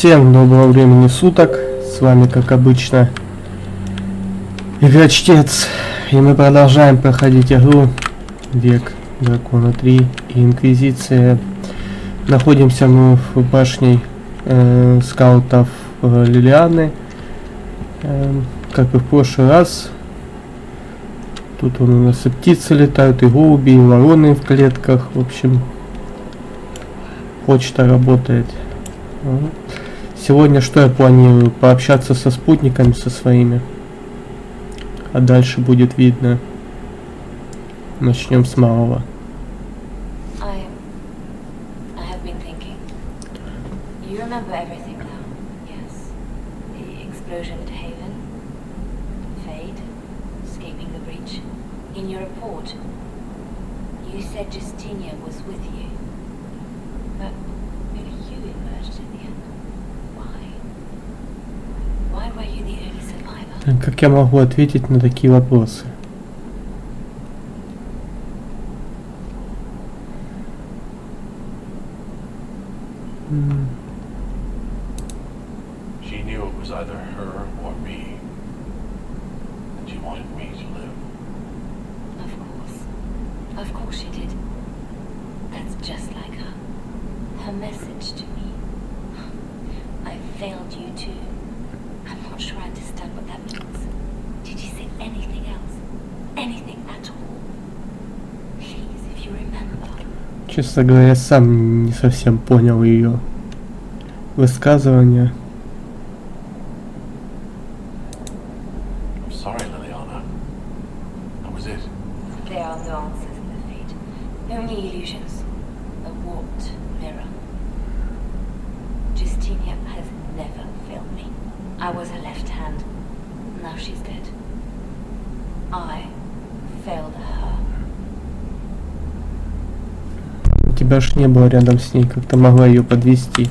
Всем доброго времени суток, с вами как обычно Игрочтец, и мы продолжаем проходить игру Век Дракона 3 и Инквизиция. Находимся мы в башне скаутов Лилианы, как и в прошлый раз. Тут у нас и птицы летают, и голуби, и вороны в клетках, в общем, почта работает. Сегодня что я планирую? Пообщаться со спутниками, со своими. А дальше будет видно. Начнем с малого. Как я могу ответить на такие вопросы? She knew it was either her or me, and she wanted me to live. Of course she did. That's just like her. Her message to me. I failed you too. I'm not sure I understand what that means. Did you say anything else? Anything at all? Please, if you remember. Честно говоря, я сам не совсем понял ее высказывание. I'm sorry, Liliana. That was it. There are no answers in the fate. Only illusions. A warped mirror. Justinia has never failed me. I was her left hand. Now she's dead. I failed her. У тебя ж не было рядом с ней, как-то могла ее подвести.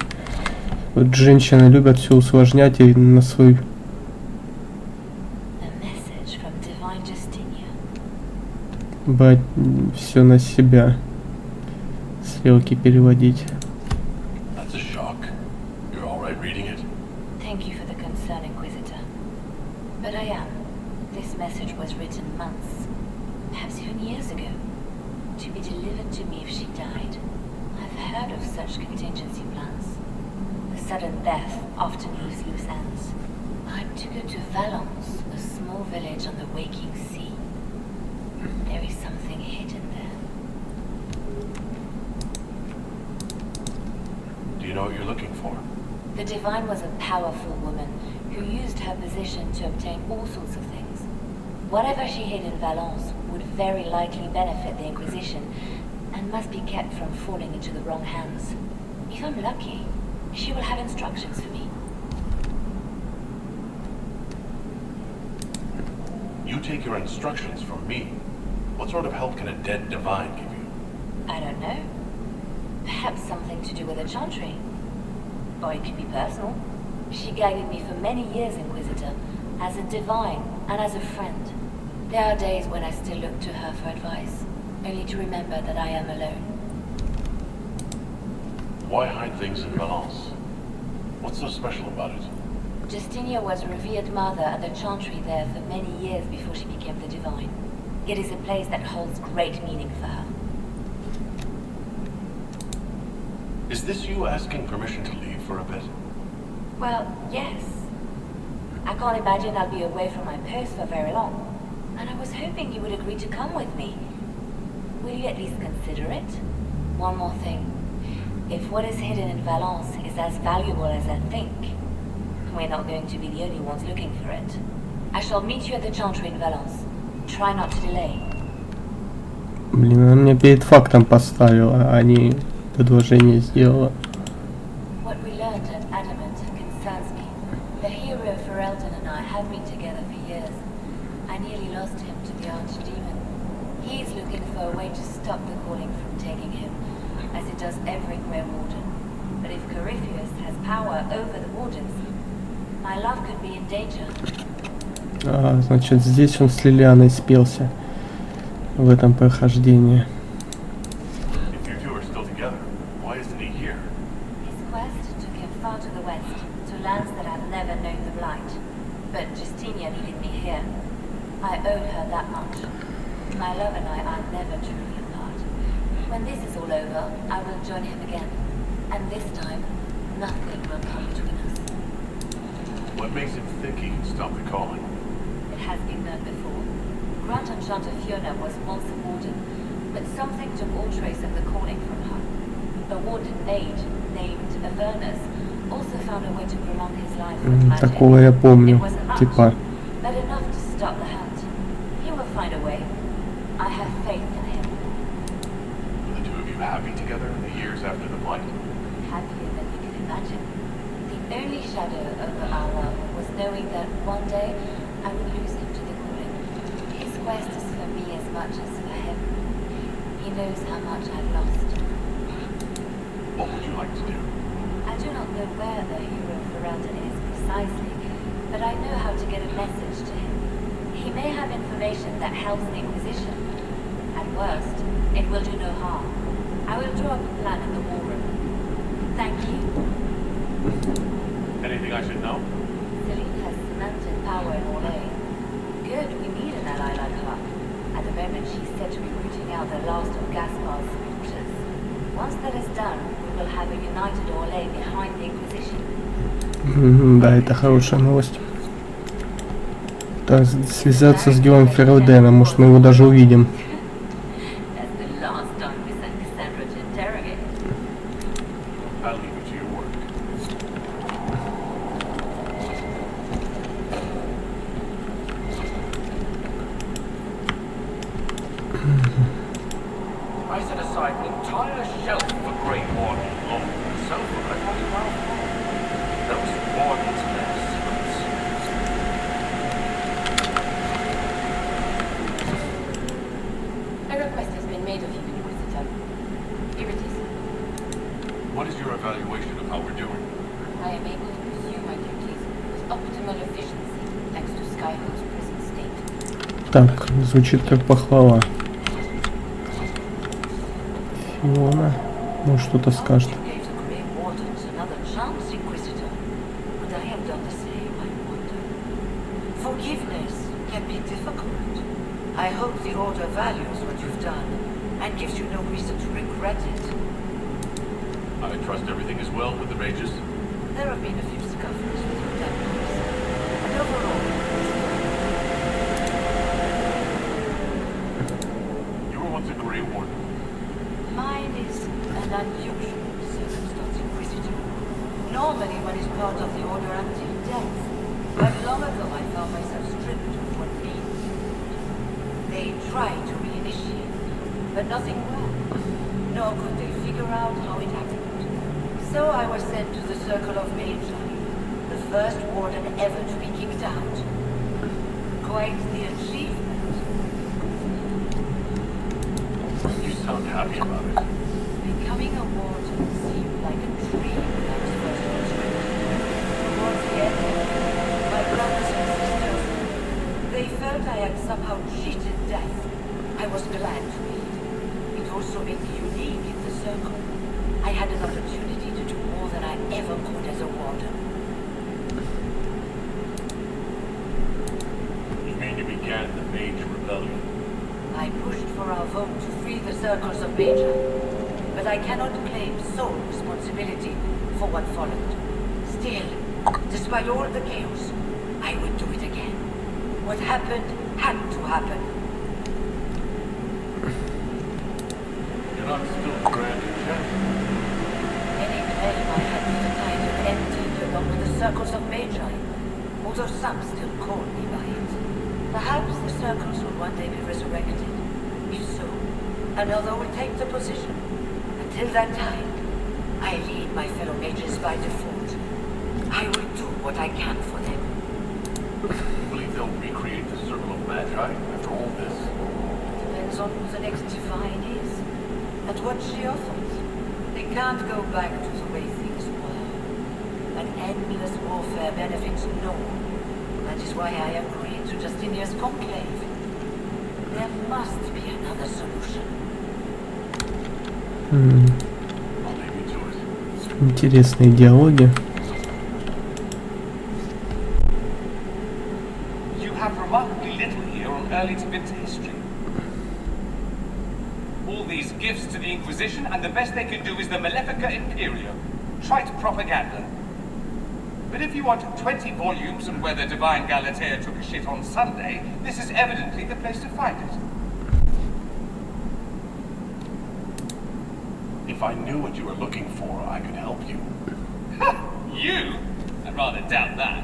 Вот женщины любят все усложнять и на свой... брать все на себя. Стрелки переводить. That's a shock. You're all right reading it? Thank you for the concern, Inquisitor. But I am. This message was written months, perhaps even years ago, to be delivered to me if she died. I've heard of such contingency plans. The sudden death often leaves loose ends. I'm to go to Valence, a small village on the waking sea. There is something hidden there. Do you know what you're looking for? The Divine was a powerful woman who used her position to obtain all sorts of things. Whatever she hid in Valence would very likely benefit the Inquisition and must be kept from falling into the wrong hands. If I'm lucky, she will have instructions for me. You take your instructions from me. What sort of help can a dead divine give you? I don't know. Perhaps something to do with a chantry. Or it could be personal. She guided me for many years, Inquisitor, as a divine and as a friend. There are days when I still look to her for advice, only to remember that I am alone. Why hide things in Valence? What's so special about it? Justinia was a revered mother at the chantry there for many years before she became the divine. It is a place that holds great meaning for her. Is this you asking permission to leave for a bit? Well, yes. I can't imagine I'll be away from my post for very long. And I was hoping you would agree to come with me. Will you at least consider it? One more thing. If what is hidden in Valence is as valuable as I think, we're not going to be the only ones looking for it. I shall meet you at the chantry in Valence. Try not to delay. Блин, она меня перед фактом поставила, а не предложение сделала. What we learned at Adamant concerns me. The hero Ferelden and I have been together for years. I nearly lost him to the Archdemon. He's looking for a way to stop the calling from taking him, as it does every Grey Warden. But if Corypheus has power over the Wardens, my love could be in danger. А, значит, здесь он с Лилианой спелся в этом прохождении. If you two are still together, why isn't he here? His quest took him far to the west. much. My love and I are never truly apart. When this is all over, I will join him again. And this time, nothing will come between us. What makes him think he can stop the calling? It has been done before. Grant Enchanter Fiona was once a warden, but something took all trace of the calling from her. A warden maid named Avernus also found a way to prolong his life with magic. Такого я помню, It wasn't much, типа. but enough to stop the hunt. He will find a way. I have faith in him. Were the two of you happy together in the years after the blight? Happier than you can imagine. The only shadow over our love was knowing that one day I would lose him to the calling. His quest is for me as much as for him. He knows how much I've lost. What would you like to do? I do not know where the hero Ferelden is precisely, but I know how to get a message to him. He may have information that helps the Inquisition. At worst, it will do no harm. I will draw up a plan in the war room. Thank you. Anything I should know? Celine has cemented power in Orlais. Good, we need an ally like her. At the moment, she's said to be rooting out the last of Gaspar's supporters. Once that is done, we will have a united Orlais behind the Inquisition. Да, это хорошая новость. Так, связаться с героем Ферелдена, может мы его даже увидим. That's the last time we sent Cassandra to interrogate. I'll leave it to your work. I set aside an entire shelf for Grey Warden long myself when I got it out. Those wardens and their secrets. A request has been made of you, Inquisitor. Here it is. What is your evaluation of how we're doing? I am able to pursue my duties with optimal efficiency thanks to Skyhold's present state. Так, звучит как похвала. Фиона, может что-то скажет. You gave the Grey Wardens another chance, Inquisitor. Would I have done the same, I wonder? Forgiveness can be difficult. I hope the Order values what you've done and gives you no reason to regret it. I trust everything is well with the mages. There have been a few scuffles with your tempers, and overall, You were once a Grey Warden. mine is an unusual circumstance, Inquisitor. Normally one is part of the Order until death, but long ago I found myself stripped of what means. They tried to reinitiate, but nothing worked, nor could they figure out how it happened. So I was sent to the Circle of Magi, the first warden ever to be kicked out. Quite the achievement. You sound happy about it. Becoming a warden seemed like a dream when I was first conscripted. Towards the end, my brothers and sisters, they felt I had somehow cheated death. I was glad to lead. It also made me unique in the circle. I had an opportunity to do more than I ever could as a warden. You mean you began the Mage Rebellion? I pushed for our vote to free the circles of Magi, but I cannot claim sole responsibility for what followed. Still, despite all the chaos, I would do it again. What happened had to happen. You're not still Grand Enchanter. Any claim I had to the title ended along with the circles of Magi, although some still call me by it. Perhaps the circles will one day be resurrected. If so, another will take the position. Until that time, I lead my fellow mages by default. I will do what I can for them. You believe they'll recreate the Circle of Magi after all this? Depends on who the next divine is, and what she offers. They can't go back to the way things were. An endless warfare benefits no one. That is why I agreed to Justinia's conclave. There must be another solution. I'll leave you to it. Интересные диалоги. You have remarkably little here on early divinity history. All these gifts to the Inquisition, and the best they can do is the Malefica Imperio. Trite propaganda. But if you want 20 volumes on whether Divine Galatea took a shit on Sunday, this is evidently the place to find it. If I knew what you were looking for, I could help you. You? I'd rather doubt that.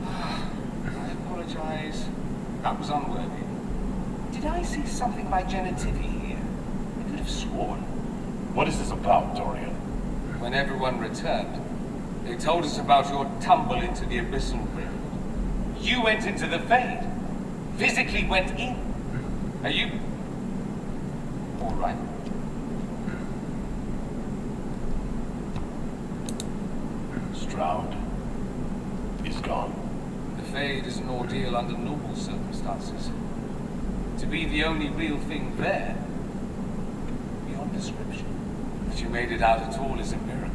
I apologize. That was unworthy. Did I see something by genitivi here? I could have sworn. What is this about, Dorian? When everyone returned, they told us about your tumble into the abyssal rim. You went into the Fade. Physically went in. Are you... all right? Stroud is gone. The Fade is an ordeal under normal circumstances. To be the only real thing there, beyond description. That you made it out at all is a miracle.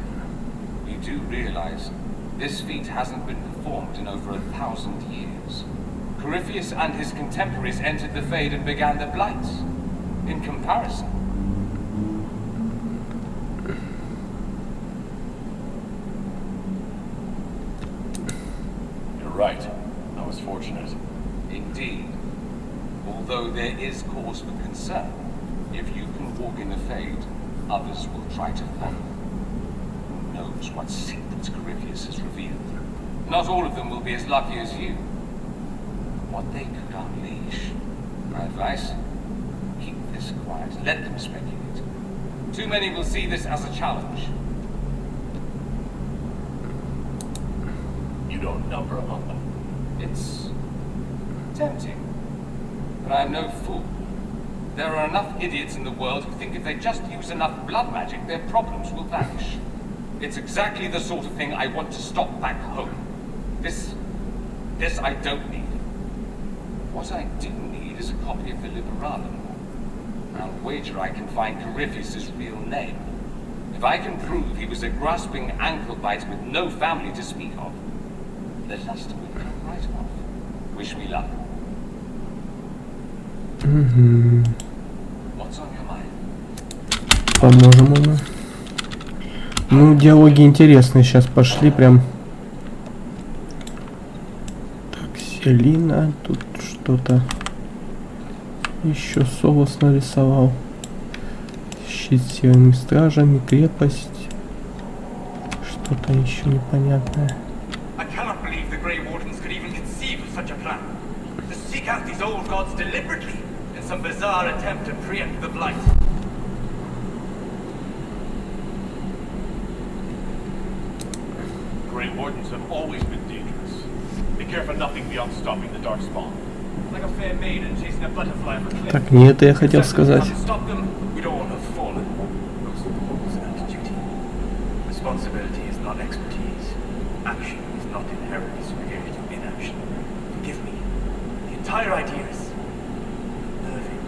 You do realize this feat hasn't been performed in over 1,000 years. Corypheus and his contemporaries entered the Fade and began the Blights. In comparison, You're right. I was fortunate. indeed. Although there is cause for concern, if you can walk in the Fade, others will try to follow. Who knows what secrets Corypheus has revealed? Not all of them will be as lucky as you. What they could unleash. My advice? Keep this quiet. Let them speculate. Too many will see this as a challenge. You don't number among them. It's tempting. But I'm no fool. There are enough idiots in the world who think if they just use enough blood magic, their problems will vanish. It's exactly the sort of thing I want to stop back home. This I don't need. What I do need is a copy of the Liberalum. I'll wager I can find Corypheus' real name. If I can prove he was a grasping ankle-biter with no family to speak of, the luster will come right off. Wish me luck. What's on your mind? Поможем ему. Ну, диалоги интересные сейчас пошли прям. Так, Селина, тут что-то еще Солос нарисовал. Щит с серыми стражами, крепость. Что-то еще непонятное. I cannot believe the Grey Wardens could even conceive of such a plan. To seek out these old gods deliberately in some bizarre attempt to preempt the Blight. Grey Wardens have always been dangerous. They care for nothing beyond stopping the Darkspawn. Like a fair maiden chasing a butterfly up a cliff. Так, не это я хотел сказать. Stop them, we'd all have fallen. Those rules and duty. Responsibility is not expertise. Action is not inherently superior to inaction. Forgive me. The entire idea is nerving.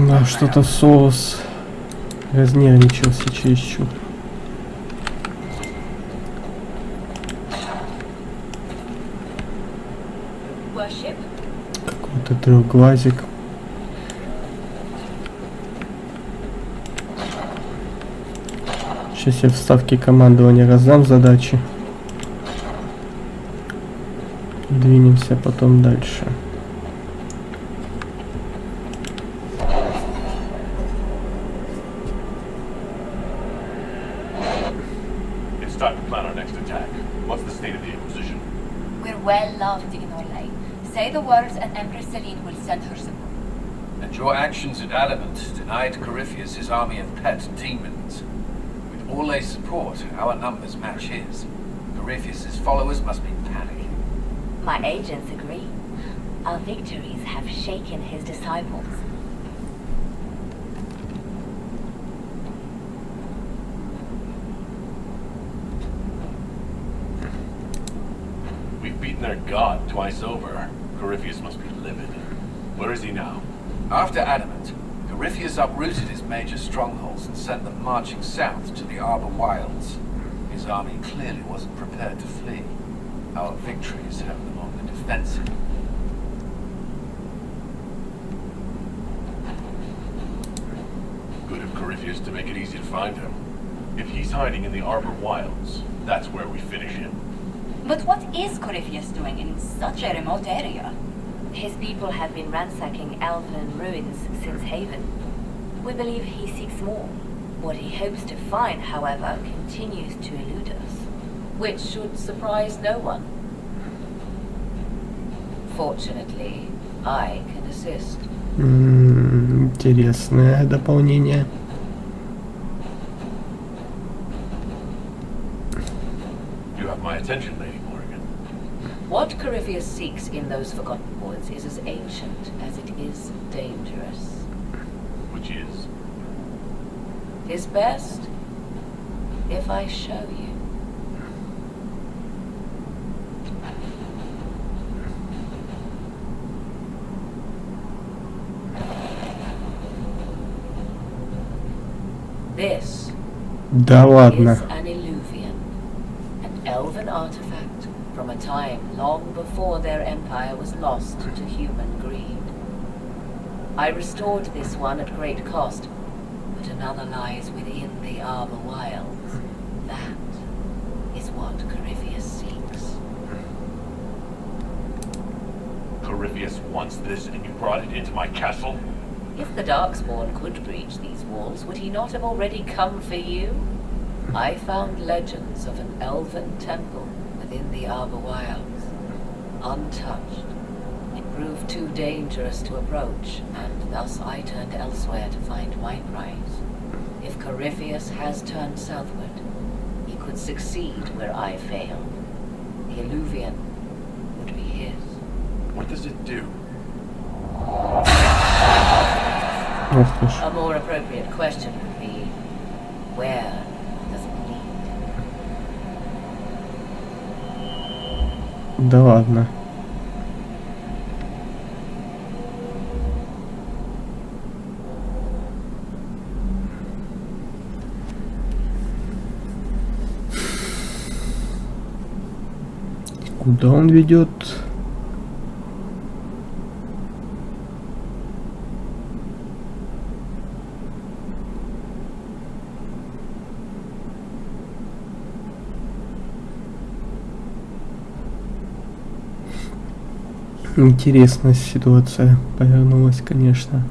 Да, что-то Солос разнервничался чересчур. Worship? Какой-то трехглазик. Сейчас я в ставке командования раздам задачи. Двинемся потом дальше. It's time to plan our next attack. What's the state of the Inquisition? We're well loved in Orlais. Say the words and Empress Celine will send her support. And your actions at Adamant denied Corypheus his army of pet demons. With Orlais' support, our numbers match his. Corypheus' followers must be panicking. My agents agree. Our victories have shaken his disciples. We've beaten their god twice over. Corypheus must be livid. Where is he now? After Adamant, Corypheus uprooted his major strongholds and sent them marching south to the Arbor Wilds. His army clearly wasn't prepared to flee. Our victories have them on the defensive. Good of Corypheus to make it easy to find him. If he's hiding in the Arbor Wilds, that's where we finish him. But what is Corypheus doing in such a remote area? His people have been ransacking Elven ruins since Haven. We believe he seeks more. What he hopes to find, however, continues to elude us. Which should surprise no one. Fortunately, I can assist. Интересное дополнение. You have my attention, Lady Morrigan. What Corypheus seeks in those forgotten woods is as ancient as it is dangerous. Which is? Is best if I show you. This Да ладно. is an illuvian, an elven artifact from a time long before their empire was lost to human greed. I restored this one at great cost, but another lies within the Arbor Wilds. That is what Corypheus seeks. Corypheus wants this and you brought it into my castle? If the Darkspawn could breach these walls, would he not have already come for you? I found legends of an elven temple within the Arbor Wilds, untouched. It proved too dangerous to approach, and thus I turned elsewhere to find my prize. If Corypheus has turned southward, he could succeed where I failed. The illuvian would be his. What does it do? Ох ты ж. A more appropriate question would be, where does it lead? Да ладно. Куда он ведет? Интересная ситуация повернулась, конечно.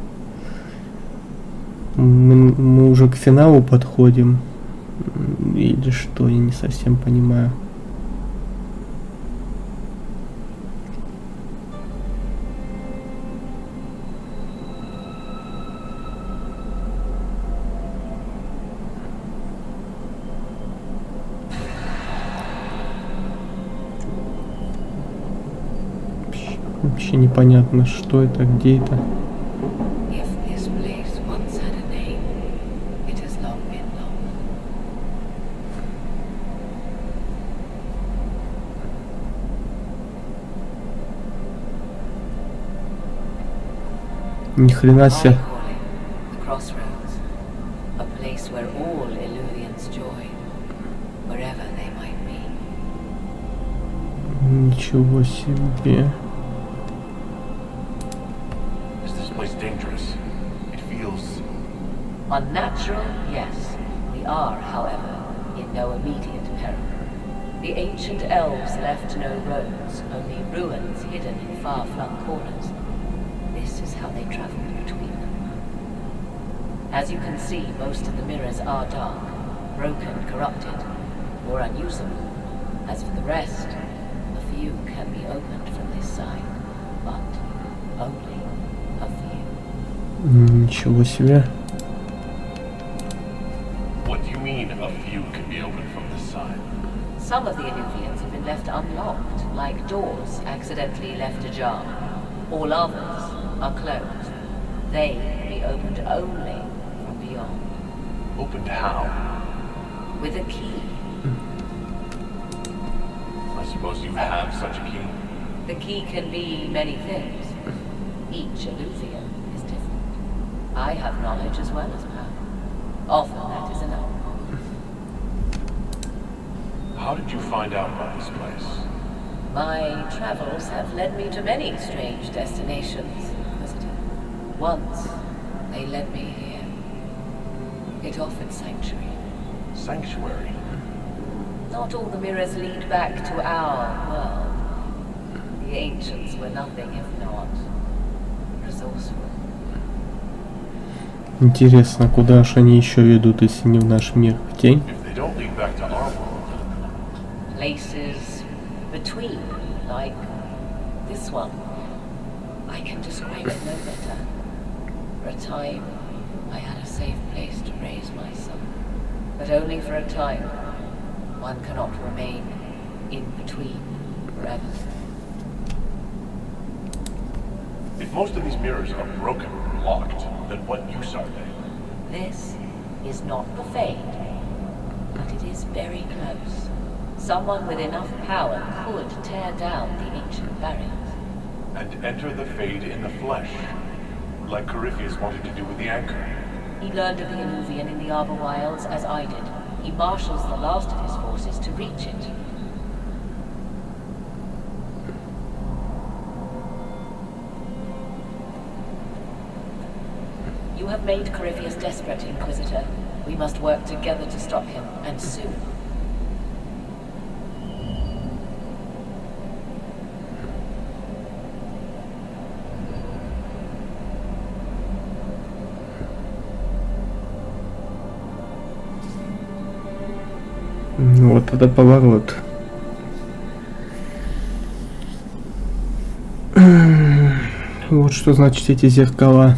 Мы уже к финалу подходим. Или что, я не совсем понимаю. Вообще непонятно, что это, где это. If this place once had a name, it has long been known. Ни хрена I себе. call it the Crossroads, a place where all Illuvians join, wherever they might be. Ничего себе. Is this place dangerous? It feels... Unnatural, yes. We are, however, in no immediate peril. The ancient elves left no roads, only ruins hidden in far-flung corners. This is how they traveled between them. As you can see, most of the mirrors are dark, broken, corrupted, or unusable. As for the rest, a few can be opened from this side, but only a few. Ничего себе. What do you mean, a few can be opened from this side? Some of the Illuvians have been left unlocked, like doors accidentally left ajar. All others are closed. They can be opened only from beyond. Opened how? With a key. I suppose you have such a key. The key can be many things. Each Illuvian is different. I have knowledge as well as power. Often that is enough. How did you find out about this place? My travels have led me to many strange destinations, Inquisitor. Once, they led me here. It offered sanctuary. Sanctuary? Not all the mirrors lead back to our world. The ancients were nothing if not resourceful. Интересно, куда же они еще ведут, если не в наш мир? В тень? If they don't lead back to our world, Places between, like this one. I can describe it no better. For a time, I had a safe place to raise my son. But only for a time. One cannot remain in between forever. if most of these mirrors are broken or locked, then what use are they? This is not the Fade, but it is very close. Someone with enough power could tear down the ancient barriers. And enter the Fade in the flesh, like Corypheus wanted to do with the Anchor. He learned of the Illuvian in the Arbor Wilds as I did. He marshals the last of his forces to reach it. You have made Corypheus desperate, Inquisitor. We must work together to stop him, and soon. Вот это поворот. Вот что значит эти зеркала.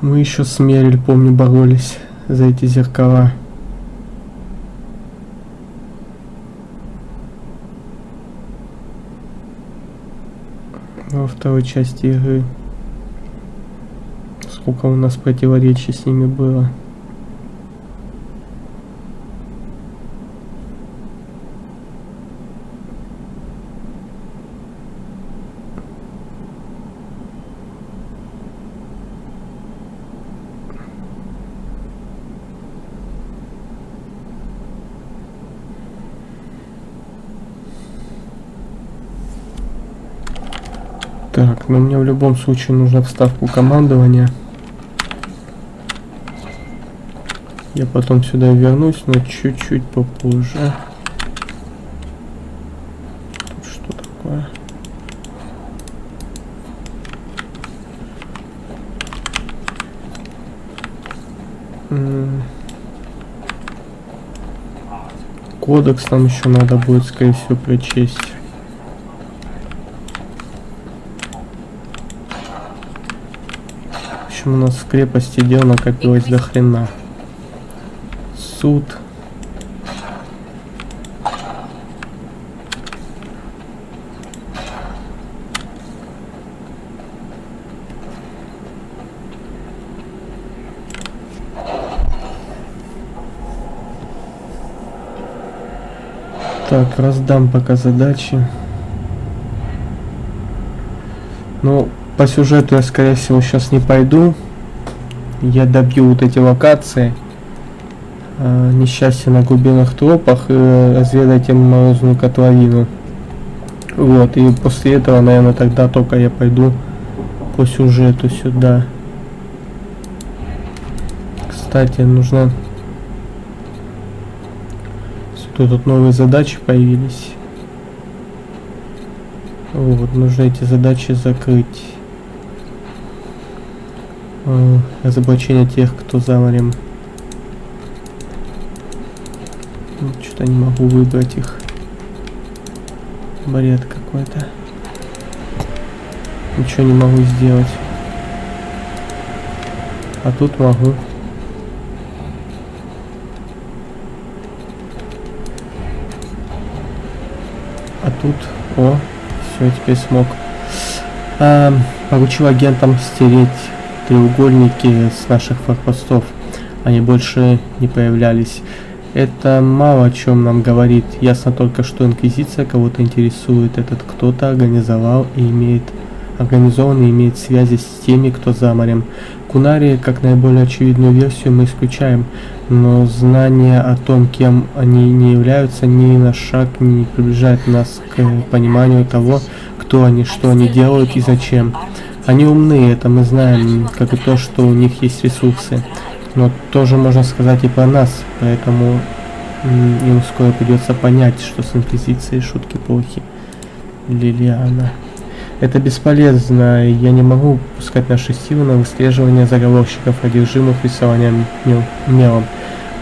Мы еще с Мериль, помню, боролись за эти зеркала. Во второй части игры. Сколько у нас противоречий с ними было. Так, но мне в любом случае нужна вставку командования. Я потом сюда вернусь, но чуть-чуть попозже. Тут что такое? Кодекс нам еще надо будет, скорее всего, прочесть. У нас в крепости дел накопилось до хрена. Суд. Так, раздам пока задачи. Ну, по сюжету я, скорее всего, сейчас не пойду. Я добью вот эти локации. Несчастье на глубинных тропах и разведайте морозную котловину. Вот, и после этого, наверное, тогда только я пойду по сюжету сюда. Кстати, нужно... Тут новые задачи появились. Вот, нужно эти задачи закрыть. Разоблачение тех, кто за морем. Что-то не могу выбрать их. Бред какой-то. Ничего не могу сделать. А тут могу. А тут... О, все, теперь смог. Поручил агентам стереть треугольники с наших форпостов. Они больше не появлялись. Это мало о чем нам говорит. Ясно только, что Инквизиция кого-то интересует. Этот кто-то организовал и имеет организован и имеет связи с теми, кто за морем. Кунари, как наиболее очевидную версию, мы исключаем, но знание о том, кем они не являются, ни на шаг не приближает нас к пониманию того, кто они, что они делают и зачем. Они умны, это мы знаем, как и то, что у них есть ресурсы. Но тоже можно сказать и про нас, поэтому им скоро придется понять, что с Инквизицией шутки плохи. Лилиана. Это бесполезно, я не могу пускать наши силы на выслеживание заголовщиков, одержимых рисованием мелом.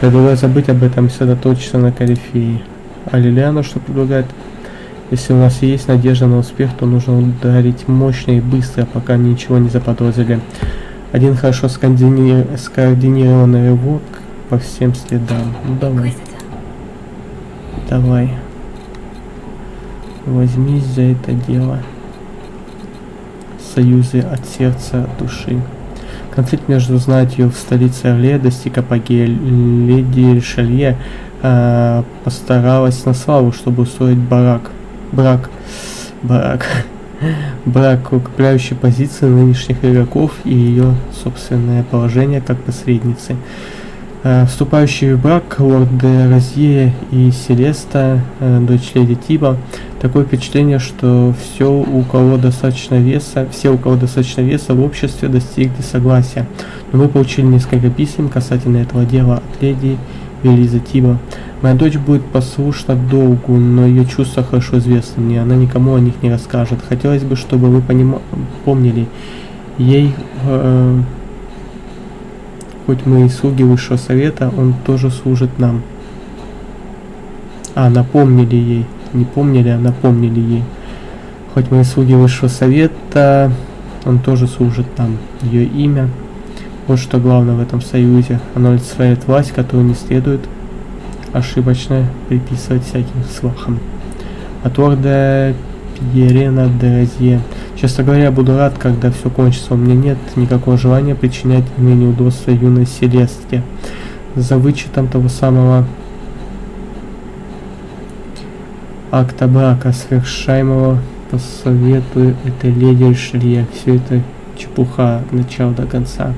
Предлагаю забыть об этом и сосредоточиться на корифее. А Лилиана что предлагает? Если у нас есть надежда на успех, то нужно ударить мощно и быстро, пока ничего не заподозрили. Один хорошо скоординированный рывок по всем следам. Ну давай. Давай. Возьмись за это дело. Союзы от сердца, от души. Конфликт между знатью в столице Орле достиг апогея. Леди Шалье постаралась на славу, чтобы устроить брак, укрепляющий позиции нынешних игроков и ее собственное положение как посредницы. Вступающие в брак лорд де Розье и Селеста, дочь леди Тиба, такое впечатление, что все, у кого достаточно веса в обществе, достигли согласия. Но мы получили несколько писем касательно этого дела от леди Велиза Тиба. Моя дочь будет послушна долгу, но ее чувства хорошо известны мне, она никому о них не расскажет. Хотелось бы, чтобы вы помнили, ей... Хоть мы и слуги высшего совета, он тоже служит нам. Напомнили ей. Не помнили, а напомнили ей. Хоть мы и слуги высшего совета, он тоже служит нам. Ее имя. Вот что главное в этом союзе. Оно олицетворяет власть, которую не следует ошибочно приписывать всяким свахам. От лорда Пьерена де Розье. Честно говоря, буду рад, когда все кончится. У меня нет никакого желания причинять мне неудобства юной Селестке. За вычетом того самого акта брака, совершаемого по совету этой леди Шалье. Все это чепуха от начала до конца.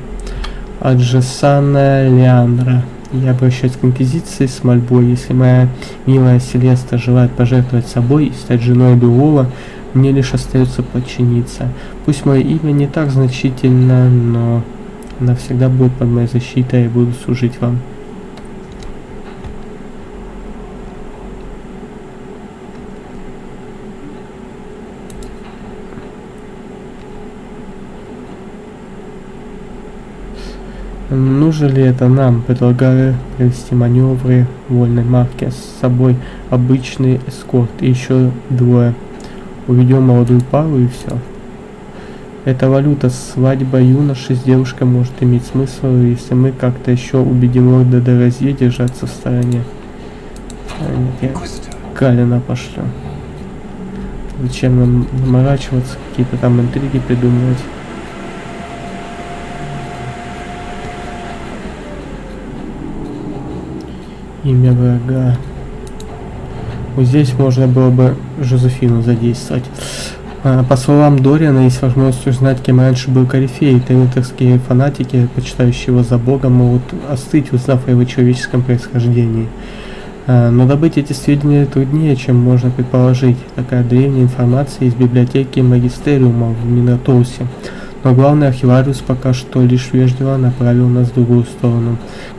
Аджесана Леандра. Я обращаюсь к Инквизиции с мольбой. Если моя милая Селеста желает пожертвовать собой и стать женой другого, мне лишь остается подчиниться. Пусть мое имя не так значительно, но навсегда будет под моей защитой и буду служить вам. Нужно ли это нам? Предлагаю провести маневры вольной марки, с собой обычный эскорт и еще двое. Уведем молодую пару и все. Эта валюта, свадьба юноши с девушкой может иметь смысл, если мы как-то еще убедим лорда де Розье держаться в стороне. Нет, я Калина пошлю. Зачем нам наморачиваться, какие-то там интриги придумывать? Имя врага. Вот здесь можно было бы Жозефину задействовать. По словам Дориана, есть возможность узнать, кем раньше был корифей. Теннитерские фанатики, почитающие его за бога, могут остыть, узнав о его человеческом происхождении. Но добыть эти сведения труднее, чем можно предположить. Такая древняя информация из библиотеки Магистериума в Минотоусе. Но главный архивариус пока что лишь вежливо направил нас в другую сторону.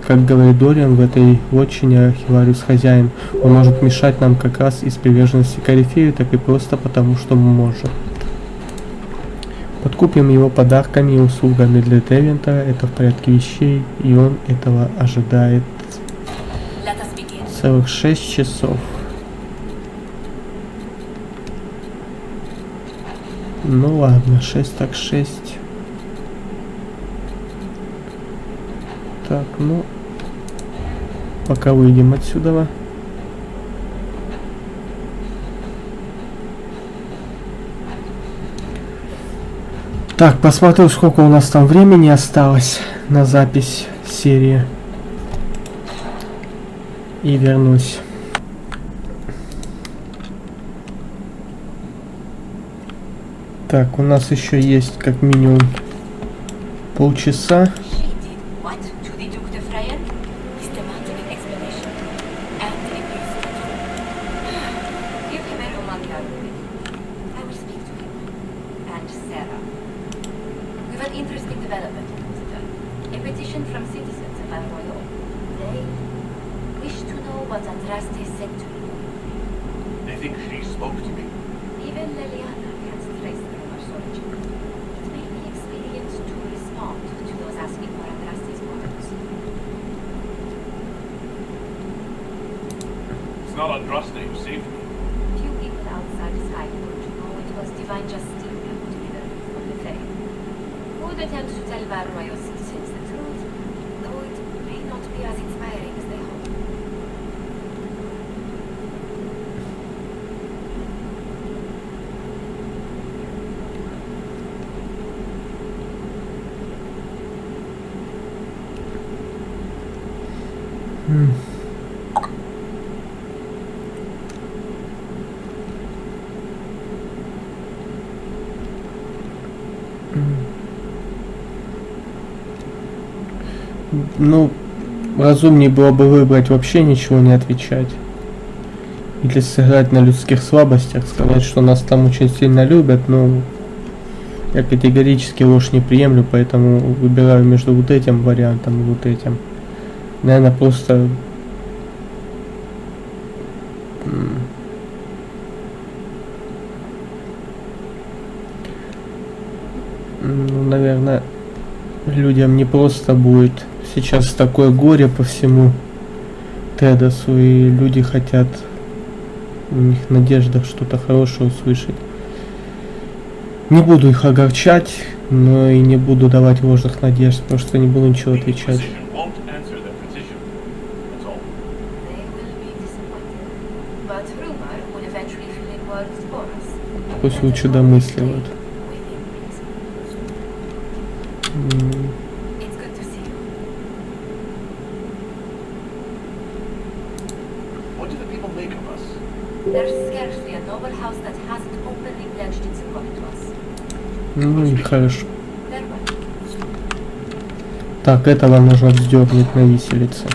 Как говорит Дориан, в этой вотчине архивариус хозяин. Он может мешать нам как раз из приверженности корифею, так и просто потому, что мы можем. Подкупим его подарками и услугами для Девентера, это в порядке вещей, и он этого ожидает целых 6 часов. Ну ладно, 6 так 6. Так, ну, пока выйдем отсюда. Так, посмотрю, сколько у нас там времени осталось на запись серии. И вернусь. Так, у нас еще есть как минимум полчаса. She did what to the Duke de Freyen? He's demanding an explanation. And abuse it. Give him a room I will speak to him. And Sarah. We've an interesting development, Inquisitor. A petition from citizens of Royal. They wish to know what Andraste said to you. They think she spoke to me. Even Liliana can't trace the rumor's origin. It may be expedient to respond to those asking for Andraste's words. It's not Andraste who saved me. Few people outside Skyfall to know it was Divine Justinia who delivered me from the Fae. Would attempt to tell Varroy citizens the truth, though it may not be as inspiring as they hope. Ну, разумнее было бы выбрать вообще ничего не отвечать. Или сыграть на людских слабостях, сказать, что нас там очень сильно любят, но я категорически ложь не приемлю, поэтому выбираю между вот этим вариантом и вот этим. Наверное, просто... Ну, наверное, людям не просто будет. Сейчас такое горе по всему Тедосу, и люди хотят, у них надежда что-то хорошее услышать. Не буду их огорчать, но и не буду давать ложных надежд, просто не буду ничего The отвечать. Inquisition won't answer their petition. That's all. They will be disappointed. But rumor will eventually fill in words for us. Пусть лучше домысливают. Within reason. It's good to see you. What do the people make of us? There's scarcely a noble house that hasn't openly pledged its support to us. Ну и хорошо. Farewell. Так, этого нужно вздернуть на виселице.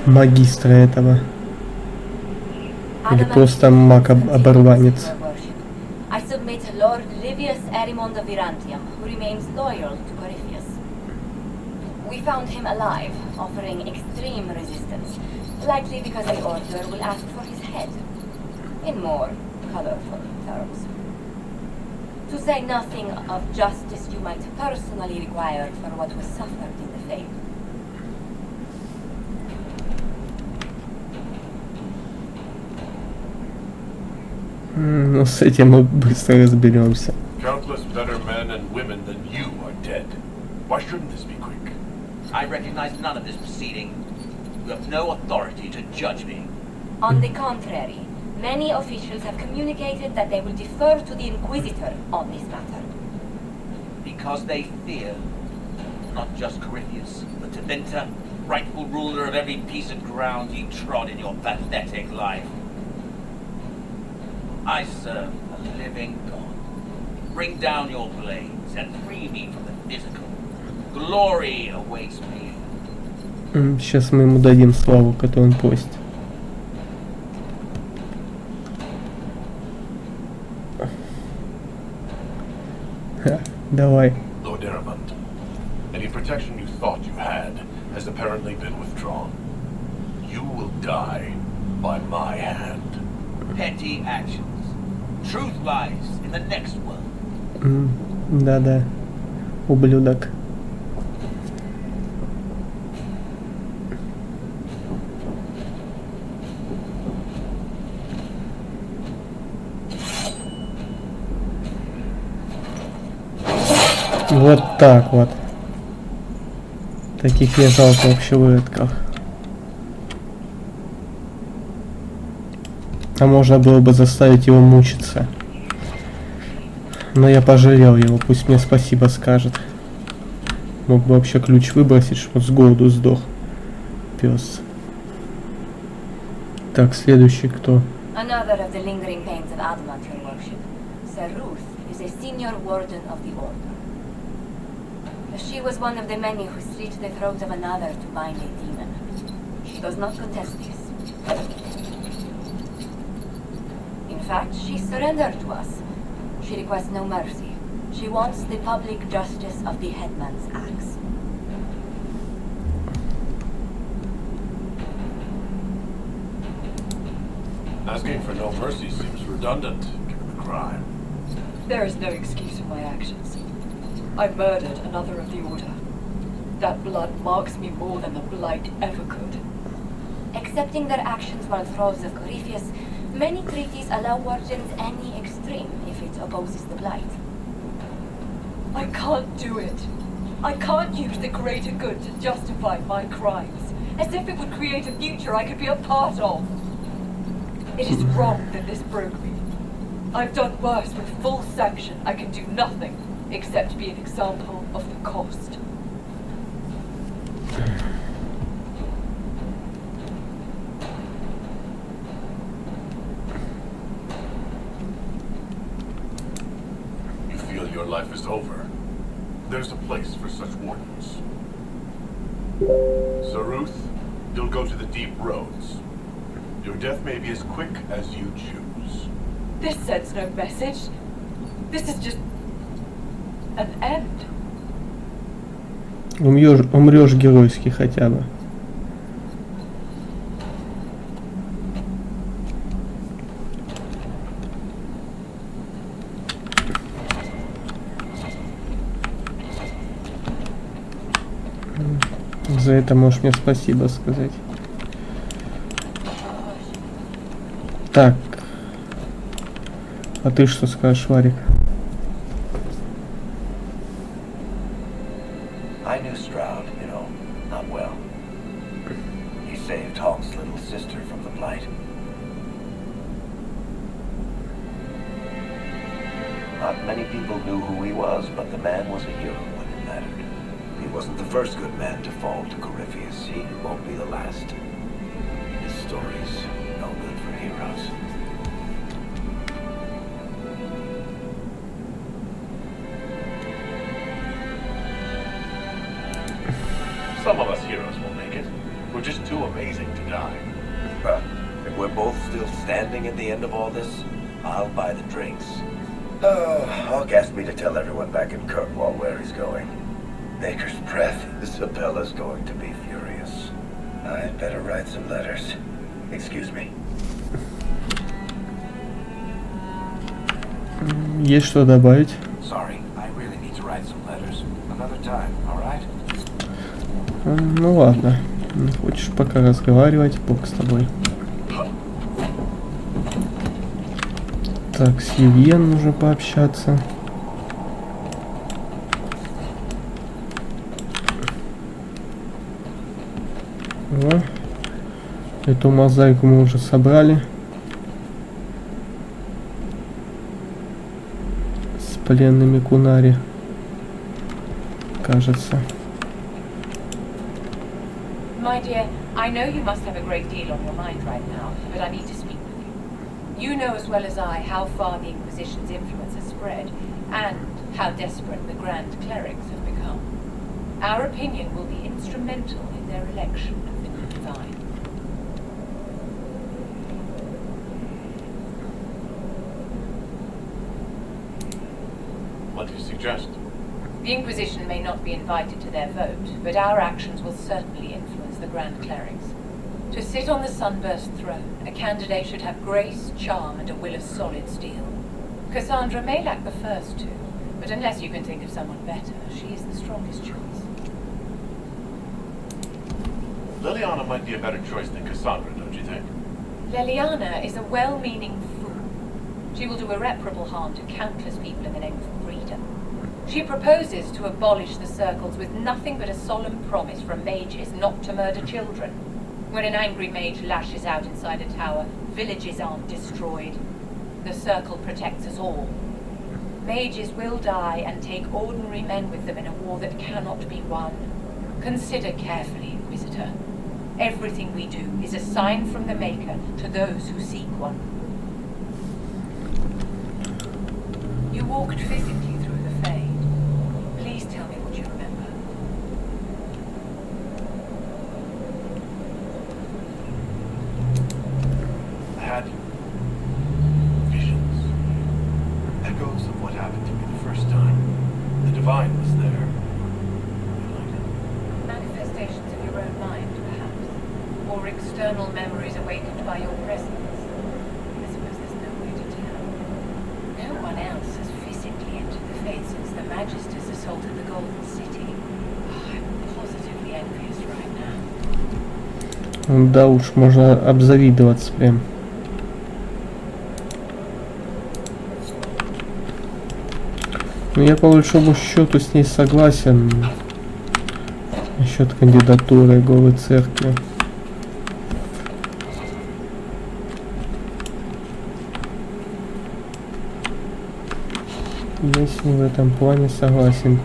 Магистра этого. Или просто маг-оборванец. I submit Lord Livius Erimond of Virantium, who remains loyal to Corypheus. We found him alive, offering extreme resistance, likely because the Order will ask for his head, in more colorful terms. To say nothing of justice you might personally require for what was suffered in the Fae. Ну, с этим мы быстро разберемся. Countless better men and women than you are dead. Why shouldn't this be quick? I recognize none of this proceeding. You have no authority to judge me. On the contrary, many officials have communicated that they will defer to the Inquisitor on this matter. Because they fear not just Corypheus, but Tevinter, rightful ruler of every piece of ground he trod in your pathetic life. I serve a living God. Bring down your blades and free me from the physical. Glory awaits me. Сейчас мы ему дадим славу, которую он просит. Давай. Lord Erimond, any protection you thought you had has apparently been withdrawn. You will die by my hand. Petty actions. Truth lies in the next world. Да-да. Ублюдок. Вот так вот. Таких не жалко вообще в выродках. А можно было бы заставить его мучиться. Но я пожалел его, пусть мне спасибо скажет. Мог бы вообще ключ выбросить, чтобы с голоду сдох. Пес. Так, следующий кто? Another of the lingering pains of Adamant, your worship. Saruth is a senior warden of the order. She was one of the many who slit the throat of another to bind a demon. She does not contest this. In fact, she surrendered to us. She requests no mercy. She wants the public justice of the headman's axe. Asking for no mercy seems redundant, given the crime. There is no excuse for my actions. I murdered another of the Order. That blood marks me more than the Blight ever could. Accepting their actions while thralls of Corypheus, many treaties allow wardens any extreme if it opposes the Blight. I can't do it. I can't use the greater good to justify my crimes, as if it would create a future I could be a part of. It is wrong that this broke me. I've done worse with full sanction. I can do nothing except be an example of the cost. You feel your life is over. There's a place for such wardens. Saruth, you'll go to the deep roads. Your death may be as quick as you choose. This sends no message. This is just an end. Умрешь геройски хотя бы. За это можешь мне спасибо сказать. Так. А ты что скажешь, Варик? I knew Stroud, you know, not well. He saved Hawk's little sister from the Blight. Not many people knew who he was, but the man was a hero when it mattered. He wasn't the first good man to fall to Corypheus. He won't be the last. His story's no good for heroes. Some of us heroes will make it. We're just too amazing to die. Well, if we're both still standing at the end of all this, I'll buy the drinks. Oh, Hawk asked me to tell everyone back in Kirkwall where he's going. Baker's breath. Isabella's going to be furious. I'd better write some letters. Excuse me. Есть что добавить? Sorry, I really need to write some letters. Another time, all right? Ну ладно. Не хочешь пока разговаривать, бог с тобой. Так, с Ювьен нужно пообщаться. О, эту мозаику мы уже собрали. С пленными Кунари. Кажется. My dear, I know you must have a great deal on your mind right now, but I need to speak with you. You know as well as I how far the Inquisition's influence has spread, and how desperate the Grand Clerics have become. Our opinion will be instrumental in their election of the new Divine. What do you suggest? The Inquisition may not be invited to their vote, but our actions will certainly influence the Grand Clerics. To sit on the Sunburst throne, a candidate should have grace, charm, and a will of solid steel. Cassandra may lack the first two, but unless you can think of someone better, she is the strongest choice. Liliana might be a better choice than Cassandra, don't you think? Leliana is a well-meaning fool. She will do irreparable harm to countless people in the name of freedom. She proposes to abolish the circles with nothing but a solemn promise from mages not to murder children. When an angry mage lashes out inside a tower, villages aren't destroyed. The circle protects us all. Mages will die and take ordinary men with them in a war that cannot be won. Consider carefully, Inquisitor. Everything we do is a sign from the Maker to those who seek one. You walked physically through the Fade. Please tell me what you remember. I had visions. Echoes of what happened to me the first time. The Divine was there. Manifestations of your own mind, perhaps? Or external memories awakened by your presence? I suppose there's no way to tell. No one else has physically entered the Fade since the Magisters assaulted the Golden City. Oh, I'm positively envious right now. Да уж, можно обзавидоваться прям. Ну, я по большому счету с ней согласен насчет кандидатуры Голой Церкви. Я с ней в этом плане согласен.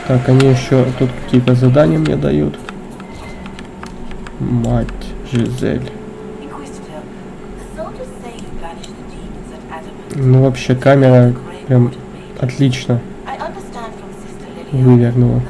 Так, они еще тут какие-то задания мне дают. Мать Жизель. Ну вообще камера прям отлично вывернула.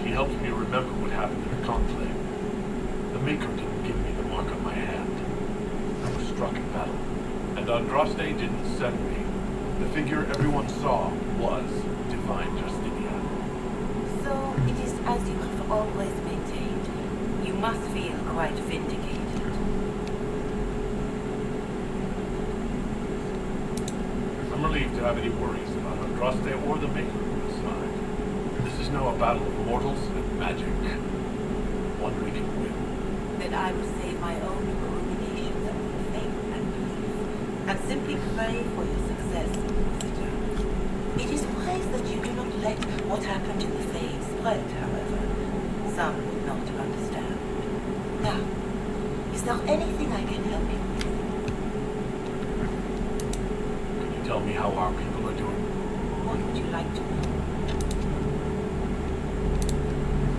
He helped me remember what happened in the conclave. The Maker didn't give me the mark on my hand. I was struck in battle, and Andraste didn't send me. The figure everyone saw was Divine Justinia. So, it is as you have always maintained. You must feel quite vindicated. I'm relieved to have any worries about Andraste or the Maker on my side. This is now a battle of mortals and magic. One we can win. Then I will save my own ruminations of faith and belief, and simply pray for your success, Inquisitor. It is wise that you do not let what happened in the Fade spread, however. Some will not understand. Now, is there anything I can help you with? Can you tell me how our people are doing? What would you like to know?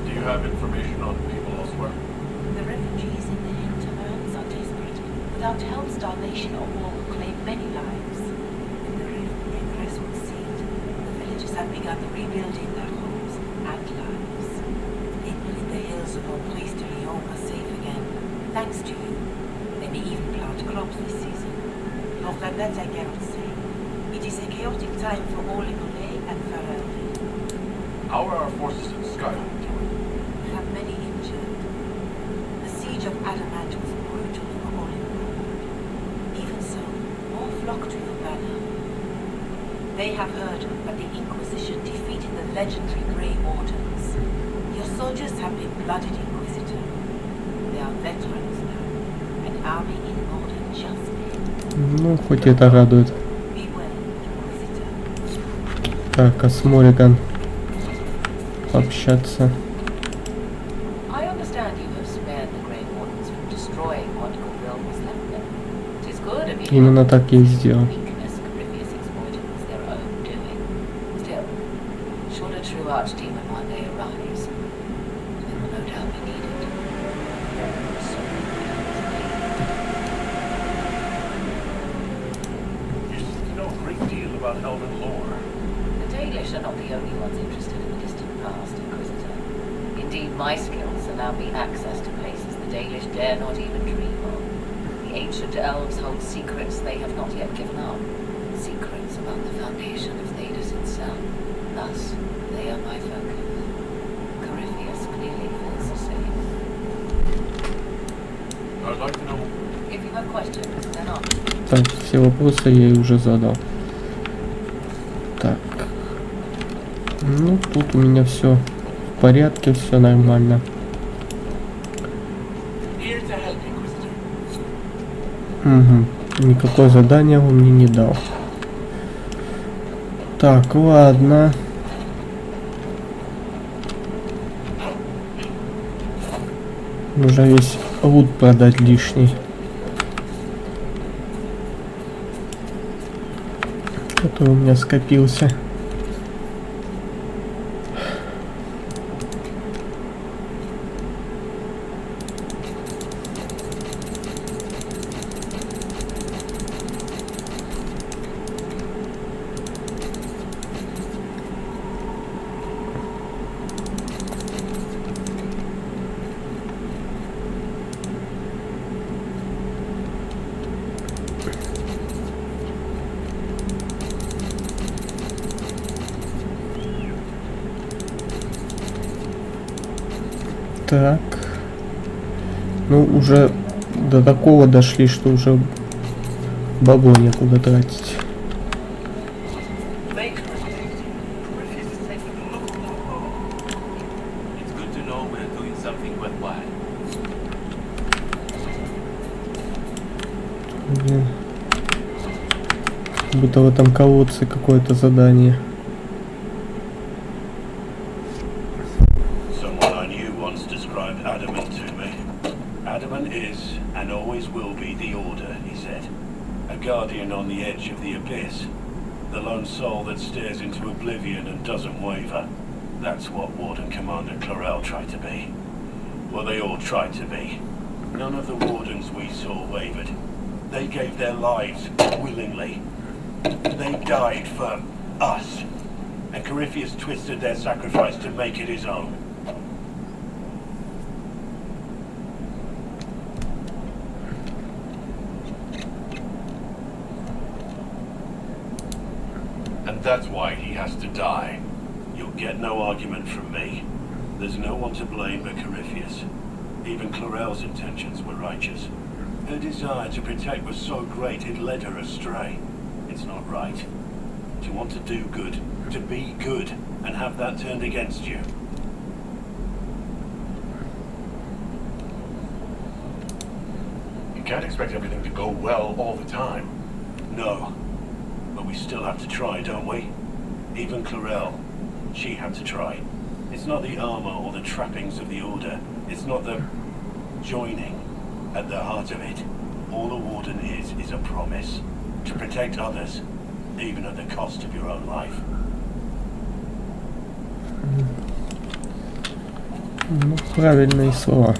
Do you have information on people elsewhere? The refugees in the hinterlands are desperate. Without help, starvation or war will claim many lives. In the rift, the Ingress will cease. The villagers have begun rebuilding their homes and lives. People in the hills of Aubry de Lyon are safe again, thanks to you. They may even plant crops this season. More than that, I cannot say. It is a chaotic time for all in Olay and Farrell. How are our forces in Skyland doing? We have many injured. The siege of Adamant was brutal for all involved. Even so, more flock to your banner. They have heard that the Inquisition defeated the legendary Grey Wardens. Your soldiers have been blooded, Inquisitor. They are veterans now, an army in modern justice. Ну, хоть это радует. Be well, Inquisitor. Так, а с Морриган пообщаться. I understand you have spared the Grey Wardens from destroying what goodwill was left them. It is good of you. Именно так я и сделал. Weakness Corypheus exploited was their own doing. Still, should a true archdemon one day arise, they will no doubt be needed. So, You seem to know a great deal about Elven lore. the Dalish are not the only ones interested in the distant past, Inquisitor. Indeed, my skills allow me access to places the Dalish dare not even dream of. The ancient elves hold secrets they have not yet given up. Secrets about the foundation of Thedas itself. Thus, they are my focus. Corypheus clearly feels the same. I'd like to know. If you have questions, then ask. Так, все вопросы я ей уже задал. Так. Ну, тут у меня все в порядке, все нормально. Угу. Никакое задание он мне не дал. Так, ладно. Нужно весь лут продать лишний, который у меня скопился. Так. Ну, уже до такого дошли, что уже бабло некуда тратить. Будто в этом колодце какое-то задание. Guardian on the edge of the abyss. The lone soul that stares into oblivion and doesn't waver. That's what Warden Commander Clarel tried to be. Well, they all tried to be. None of the Wardens we saw wavered. They gave their lives willingly. They died for us. And Corypheus twisted their sacrifice to make it his own. That's why he has to die. You'll get no argument from me. There's no one to blame but Corypheus. Even Clarel's intentions were righteous. Her desire to protect was so great it led her astray. It's not right. To want to do good, to be good, and have that turned against you. You can't expect everything to go well all the time. No. But we still have to try, don't we? Even Clarel, she had to try. It's not the armor or the trappings of the Order. It's not the joining at the heart of it. All the Warden is a promise. To protect others, even at the cost of your own life. Ну, правильные слова.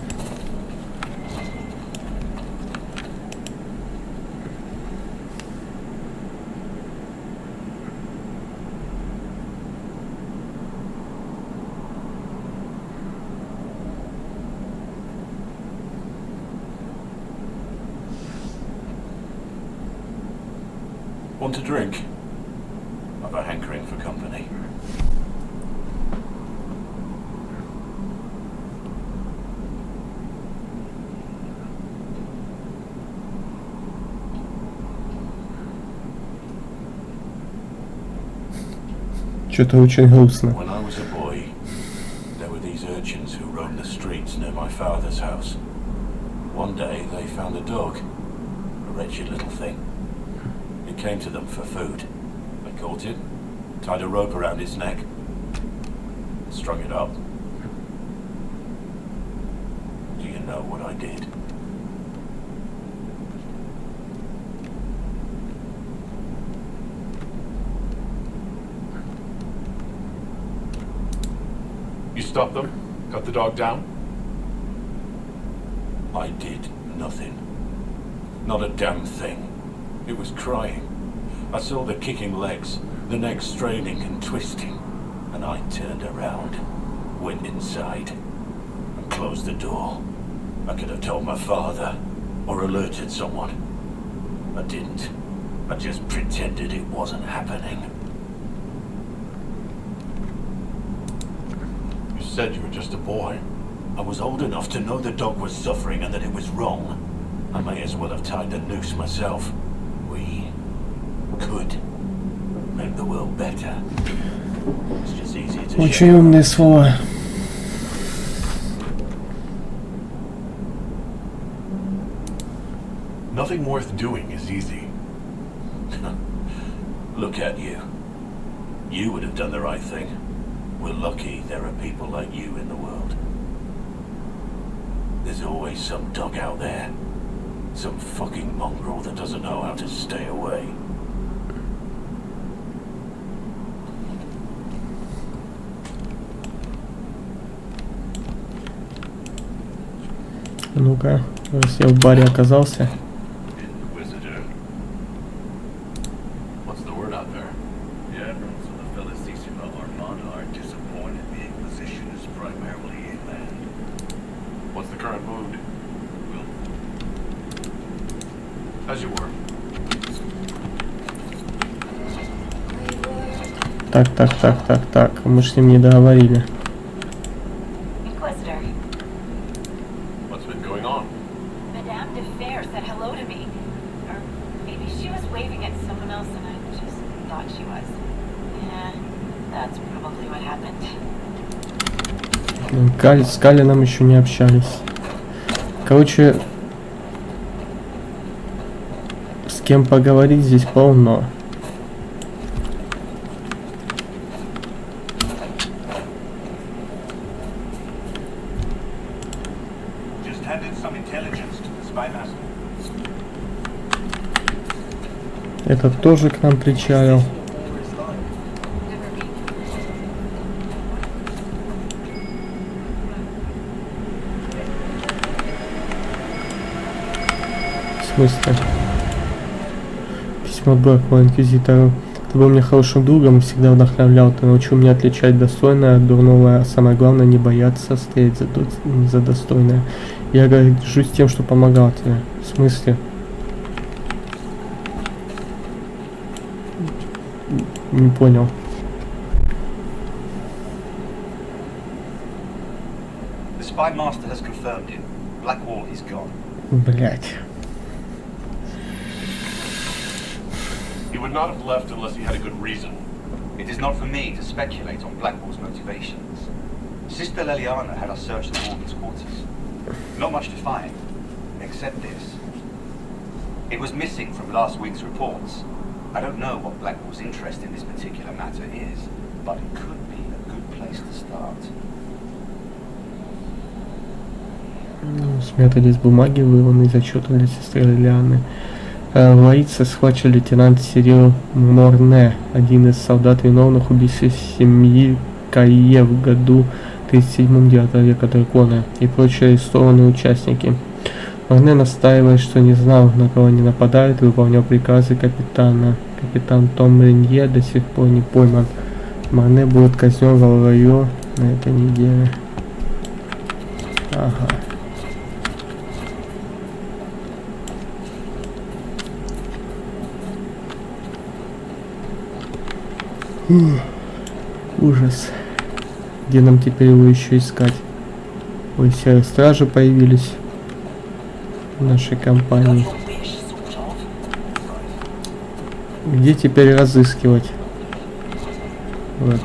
Want a drink? I've a hankering for company. Что-то очень грустно. When I was a boy, there were these urchins who roamed the streets near my father's house. One day they found a dog, a wretched little thing. It came to them for food. They caught it, tied a rope around its neck, and strung it up. Do you know what I did? You stopped them? Cut the dog down? I did nothing. Not a damn thing. It was crying. I saw the kicking legs, the neck straining and twisting, and I turned around, went inside, and closed the door. I could have told my father, or alerted someone. I didn't. I just pretended it wasn't happening. You said you were just a boy. I was old enough to know the dog was suffering and that it was wrong. I may as well have tied the noose myself. better. It's just easier to Очень share. умные слова. Nothing worth doing is easy. Look at you. You would have done the right thing. We're lucky there are people like you in the world. There's always some dog out there. Some fucking mongrel that doesn't know how to stay away. Ну-ка, раз я в баре оказался. Inquisitor. What's the word out there? The admirals of the Felicissima Armada are disappointed the Inquisition is primarily inland. What's the current mood? Will As you were. Так. Мы ж с ним не договорили. Inquisitor, What's been going on? Madame de Fer said hello to me. Or maybe she was waving at someone else and I just thought she was. Yeah, that's probably what happened. С Калином еще не общались. Короче, с кем поговорить здесь полно. Just handed some intelligence to the spy master. Этот тоже к нам причалил. В смысле? Письмо Блэквелла Инквизитору. Ты был мне хорошим другом, всегда вдохновлял. Ты научил меня отличать достойное от дурного, а самое главное не бояться стоять за достойное. Я горжусь тем, что помогал тебе. В смысле? Не понял. The spy master has confirmed it. Blackwall is gone. Блять. He would not have left unless he had a good reason. It is not for me to speculate on Blackwall's motivations. Sister Leliana had us search the warden's quarters. Not much to find, except this. It was missing from last week's reports. I don't know what Blackwall's interest in this particular matter is, but it could be a good place to start. Смятый лист бумаги, вырванный из отчета для сестры Лилианы. Лаица схвачен лейтенант Сирил Морне, один из солдат, виновных в убийстве семьи Кайе в году 37 9 века дракона и прочие арестованные участники. Морне настаивает, что не знал, на кого они нападают, и выполнял приказы капитана. Капитан Том Ренье до сих пор не пойман. Морне будет казнен в Алрайо на этой неделе. Ага. Ужас. Где нам теперь его еще искать? Ой, серые стражи появились в нашей компании. Где теперь разыскивать? Вот.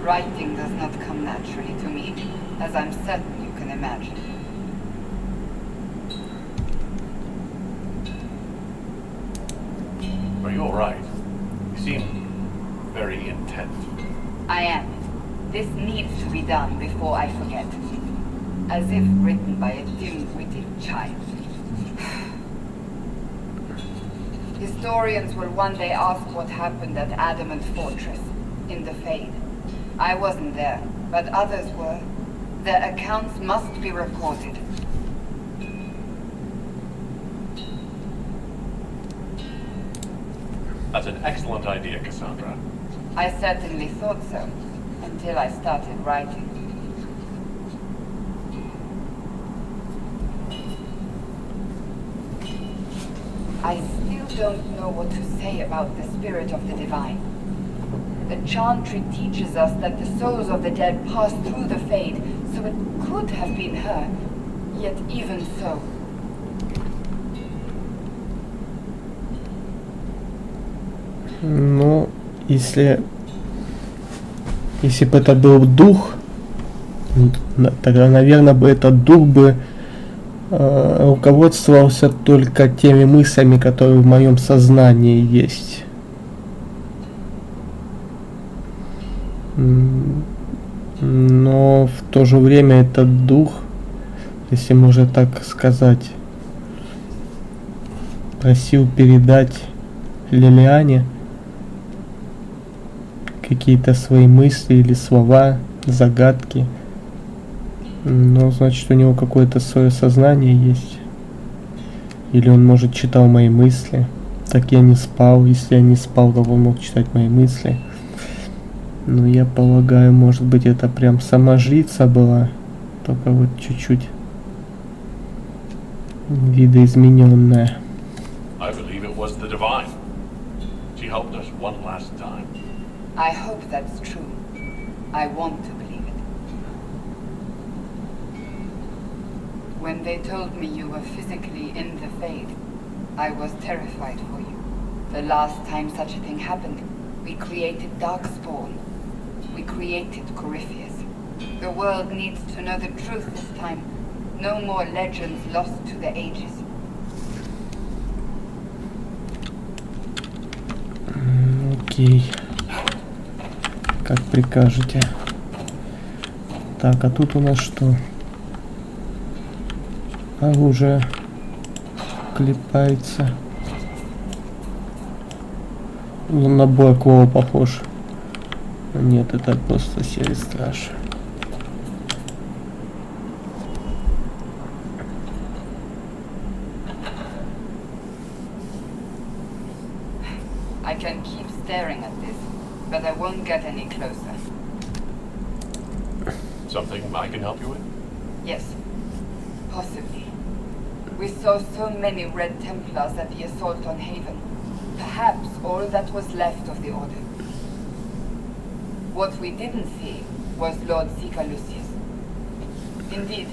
Writing does not come naturally to me, as I'm certain you can imagine. Are you alright? You seem very intent. I am. This needs to be done before I forget. As if written by a dim-witted child. Historians will one day ask what happened at Adamant Fortress, in the Fade. I wasn't there, but others were. Their accounts must be recorded. That's an excellent idea, Cassandra. I certainly thought so, until I started writing. I still don't know what to say about the spirit of the divine. The Chantry teaches us that the souls of the dead pass through the Fade, so it could have been her. Yet even so, Ну, если бы это был дух, тогда, наверное, бы этот дух бы руководствовался только теми мыслями, которые в моем сознании есть. Но в то же время этот дух, если можно так сказать, просил передать Лилиане какие-то свои мысли или слова, загадки. Ну, значит, у него какое-то свое сознание есть. Или он, может, читал мои мысли. Так я не спал. Если я не спал, то он мог читать мои мысли. Ну, я полагаю, может быть, это прям сама жрица была. Только вот чуть-чуть видоизмененная. I believe it was the divine. She helped us one last time. I hope that's true. I want to believe it. When they told me you were physically in the Fade, I was terrified for you. The last time such a thing happened, we created Darkspawn. We created Corypheus. The world needs to know the truth this time. No more legends lost to the ages. Окей. Как прикажете. Так, а тут у нас что? Оружие клепается. Ну, на Блэквола похож. Нет, это просто серый страж. I can keep staring at this, but I won't get any closer. Something I can help you with? Yes, possibly. We saw so many Red Templars at the assault on Haven. Perhaps all that was left of the Order. What we didn't see was Lord Seeker Lucius. Indeed,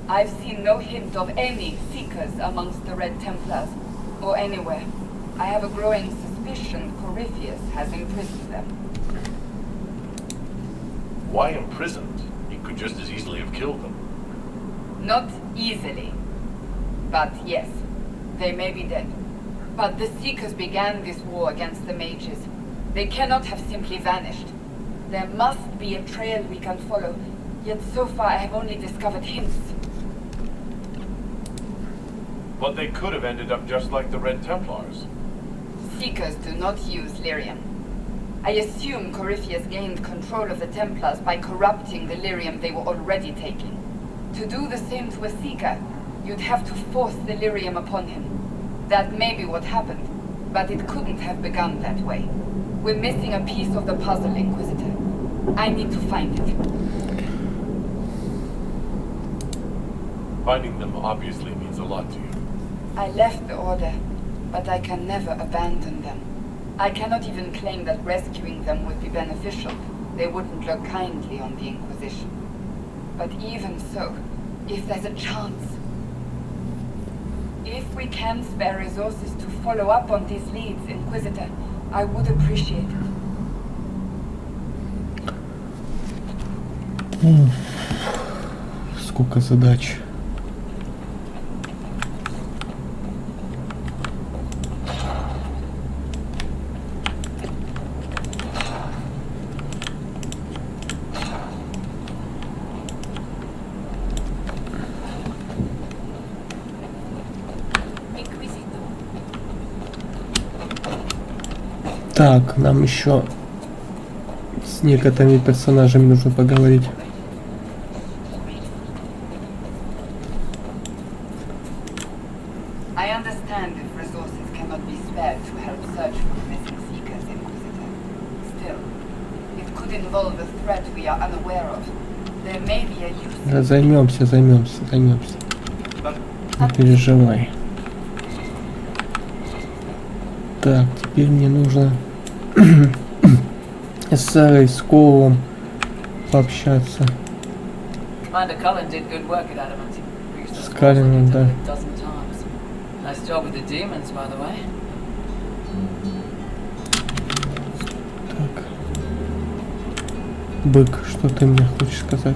I've seen no hint of any Seekers amongst the Red Templars, or anywhere. I have a growing suspicion Corypheus has imprisoned them. Why imprisoned? He could just as easily have killed them. Not easily. But yes, they may be dead. But the Seekers began this war against the mages. They cannot have simply vanished. There must be a trail we can follow, yet so far I have only discovered hints. But they could have ended up just like the Red Templars. Seekers do not use lyrium. I assume Corypheus gained control of the Templars by corrupting the lyrium they were already taking. To do the same to a Seeker, you'd have to force the lyrium upon him. That may be what happened, but it couldn't have begun that way. We're missing a piece of the puzzle, Inquisitor. I need to find it. Finding them obviously means a lot to you. I left the Order, but I can never abandon them. I cannot even claim that rescuing them would be beneficial. They wouldn't look kindly on the Inquisition. But even so, if there's a chance, if we can spare resources to follow up on these leads, Inquisitor, I would appreciate it. Сколько задач. Так, нам еще с некоторыми персонажами нужно поговорить. I understand if resources cannot be spared to help search for the missing Seekers, Inquisitor. Still, it could involve a threat we are unaware of. There may be a use. Да, займемся. Не переживай. Так, теперь мне нужно с Сарой, с Колом пообщаться. Commander Cullen did good work at Adamant. С Калином, да. A dozen times. Nice job with the demons, by the way. Так. Бык, что ты мне хочешь сказать?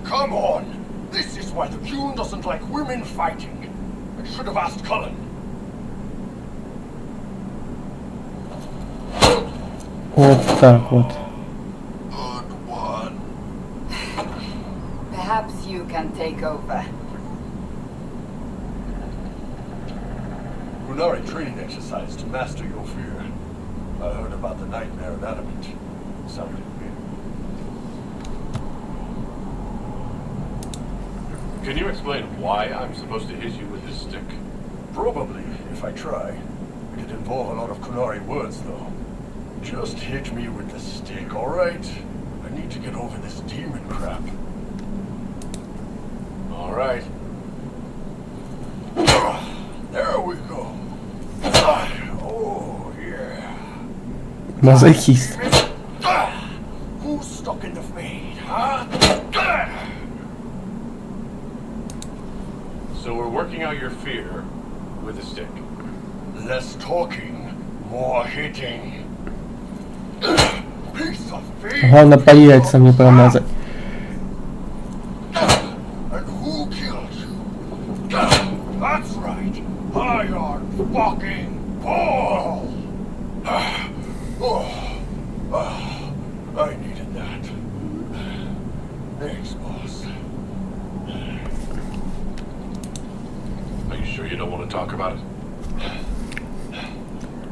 Come on! This is why the Qun doesn't like women fighting. I should have asked Cullen. Вот так вот. Good one. Perhaps you can take over. Qunari training exercise to master your fear. I heard about the nightmare of adamant. Sounded weird. Can you explain why I'm supposed to hit you with this stick? Probably, if I try. It'd involve a lot of Qunari words, though. Just hit me with the stick, alright? I need to get over this demon crap. Alright. There we go. Oh, yeah. Мазохист. Who's stuck in the fade, huh? So we're working out your fear with a stick. Less talking, more hitting. Piece of fear. Главное по яйцам не промазать. And who killed you? That's right. Iron fucking Paul. I needed that. Thanks, boss. Are you sure you don't want to talk about it?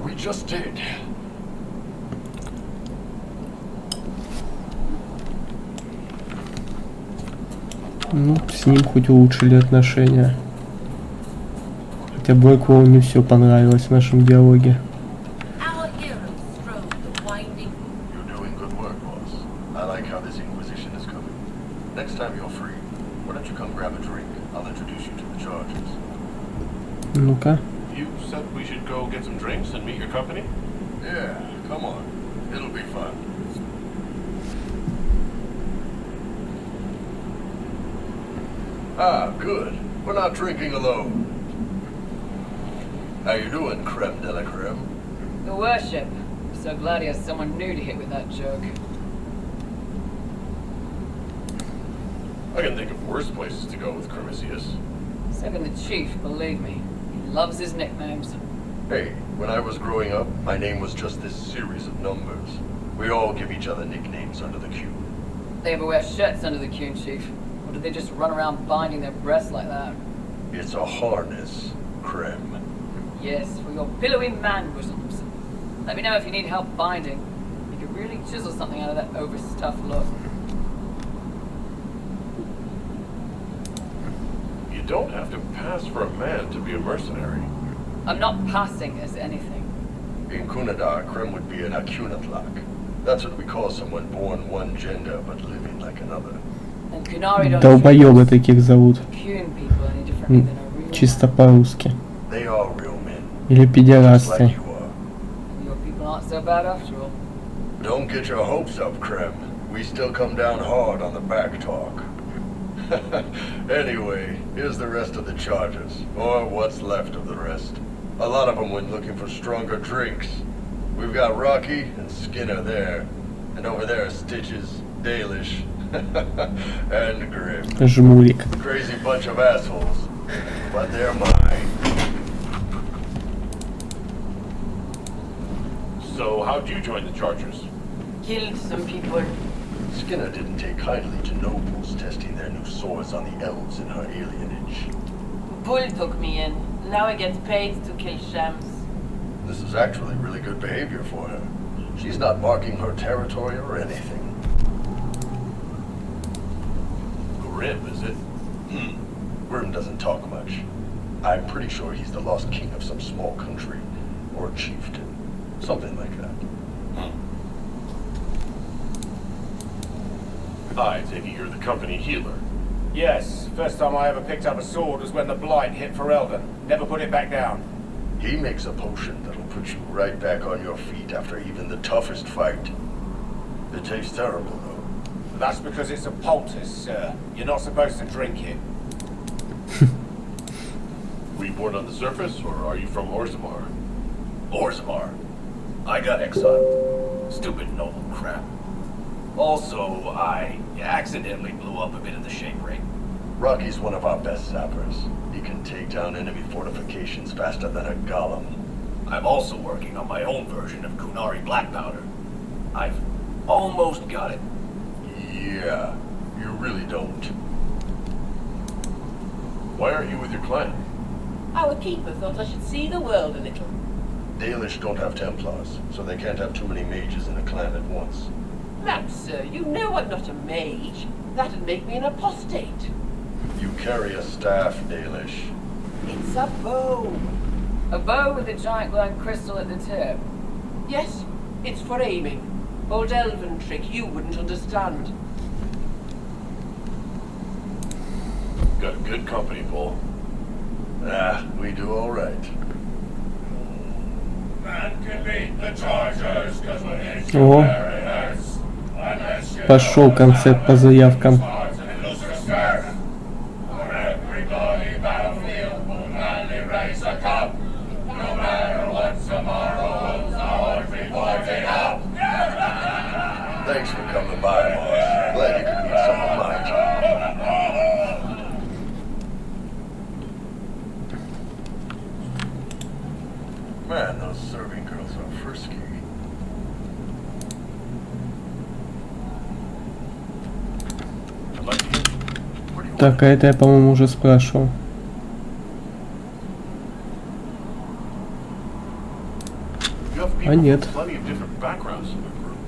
We just did. Ну, с ним хоть улучшили отношения. Хотя Блэкволлу не все понравилось в нашем диалоге. You're doing good work, boss. I like how this Inquisition is coming. Next time you're free, why don't you come grab a drink? I'll introduce you to the charges. Ну-ка. You said we should go get some drinks and meet your company? Yeah, come on. It'll be fun. Ah, good. We're not drinking alone. How you doing, creme de la creme? Your worship. So glad he has someone new to hit with that joke. I can think of worse places to go with Cremisius. Second the chief, believe me. He loves his nicknames. Hey, when I was growing up, my name was just this series of numbers. We all give each other nicknames under the Q. They ever wear shirts under the Q, chief? Or do they just run around binding their breasts like that? It's a harness, Creme. Yes, for your billowy man bosoms. Let me know if you need help binding. You could really chisel something out of that overstuffed look. You don't have to pass for a man to be a mercenary. I'm not passing as anything. In Kunada, Creme would be an Akunatlak. That's what we call someone born one gender but living like another. And Qunari don't Долбоёбы таких зовут. Qun people any differently than a real Чисто по-русски. They are real men. Или Just like педерасты. you are. Your people aren't so bad after all. Don't get your hopes up, Creme. We still come down hard on the back talk. Anyway, here's the rest of the charges. Or what's left of the rest. A lot of them went looking for stronger drinks. We've got Rocky and Skinner there. And over there are Stitches, Dalish, and Grim. Жмурик. Crazy bunch of assholes. But they're mine. So, how'd you join the Chargers? Killed some people. Skinner didn't take kindly to nobles testing their new swords on the elves in her alienage. Bull took me in. Now I get paid to kill shams. This is actually really good behavior for her. She's not marking her territory or anything. Grim, is it? Grim doesn't talk much. I'm pretty sure he's the lost king of some small country. Or chieftain. Something like that. I take it you're the company healer. Yes, first time I ever picked up a sword was when the blight hit Ferelden. Never put it back down. He makes a potion that'll put you right back on your feet after even the toughest fight. It tastes terrible, though. That's because it's a poultice, sir. You're not supposed to drink it. Were you born on the surface, or are you from Orzammar? Orzammar. I got exiled. Stupid noble crap. Also, I accidentally blew up a bit of the shape ring. Rocky's one of our best zappers. He can take down enemy fortifications faster than a golem. I'm also working on my own version of Kunari black powder. I've almost got it. Yeah, you really don't. Why aren't you with your clan? Our keeper thought I should see the world a little. Dalish don't have Templars, so they can't have too many mages in a clan at once. Now, sir, you know I'm not a mage. That'd make me an apostate. You carry a staff, Dalish. It's a bow. A bow with a giant glowing crystal at the tip. Yes, it's for aiming. Old elven trick you wouldn't understand. Got a good company, Bull. We do all right. О, пошел концепт по заявкам. Thanks for coming by, boss. Glad you could meet some of my team. Man, those serving girls are frisky. I'd like to hear. What do you Так, а это я, по-моему, уже спрашивал. You have А people нет. with plenty of different backgrounds in the group.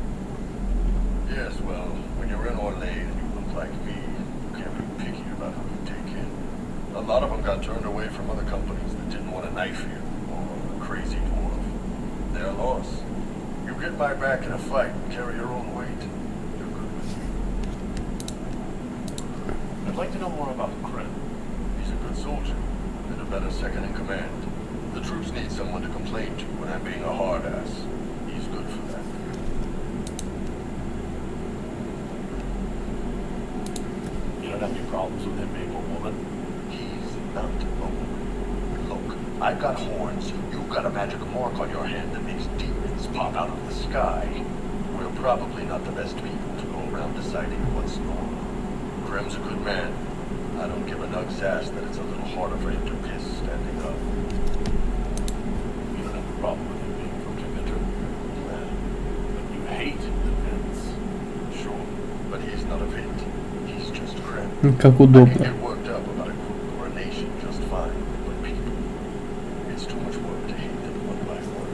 Yes, well, when you're in Orlais and you look like me, you can't be picky about who you take in. A lot of them got turned away from other companies that didn't want to knife you, or a crazy dwarf. Their loss. You get my back in a fight and carry your own weight. You're good with me. I'd like to know more about Krem. He's a good soldier, and a better second in command. The troops need someone to complain to when I'm being a hard ass. He's good for that. You don't have any problems with him being a woman? He's not a woman. Look, I've got horns. You've got a magic mark on your hand that makes demons pop out of the sky. We're probably not the best people to go around deciding what's normal. Krem's a good man. I don't give a nug's ass that it's a little harder for him to piss standing up. You don't have a problem with him being from Demeter? But you hate the Vents. Sure, but he's not a Vint. He's just Krem. Как I can удобно. get worked up about a group or a nation just fine, but people, it's too much work to hate them one by one.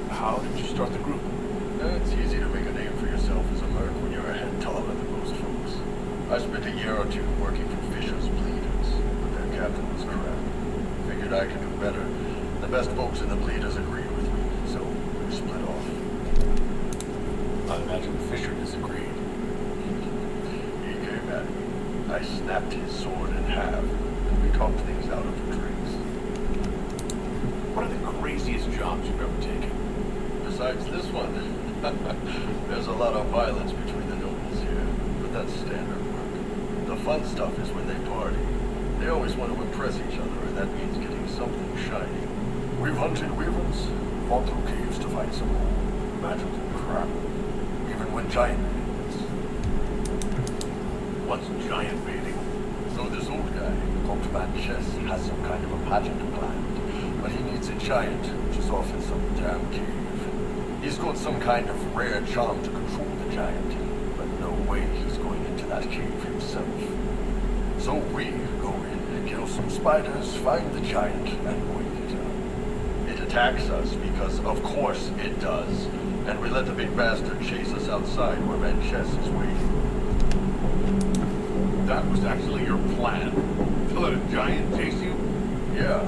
How did you start the group? It's easy to make a name for yourself as a merc when you're a head taller than most folks. I spent a year or two working for Fisher's Bleeders, but their captain was crap. Figured I could do better. The best folks in the Bleeders agreed with me, so we split off. I imagine Fisher disagreed. He came at me. I snapped his sword in half, and we talked things out over drinks. What are the craziest jobs you've ever taken? Besides this one, there's a lot of violence between the nobles here, but that's standard work. The fun stuff is when they party. They always want to impress each other, and that means getting something shiny. We've hunted wyverns, fought through caves to find some magic and crap. Even when giant beatings. What's giant beating? So this old guy, Comtman Chess, has some kind of a pageant planned, but he needs a giant, which is off in some damn cave. He's got some kind of rare charm to control the giant, but no way he's going into that cave himself. So we go in and kill some spiders, find the giant, and wake it up. It attacks us because, of course, it does, and we let the big bastard chase us outside where Manchess is waiting. That was actually your plan? To let a giant chase you? Yeah,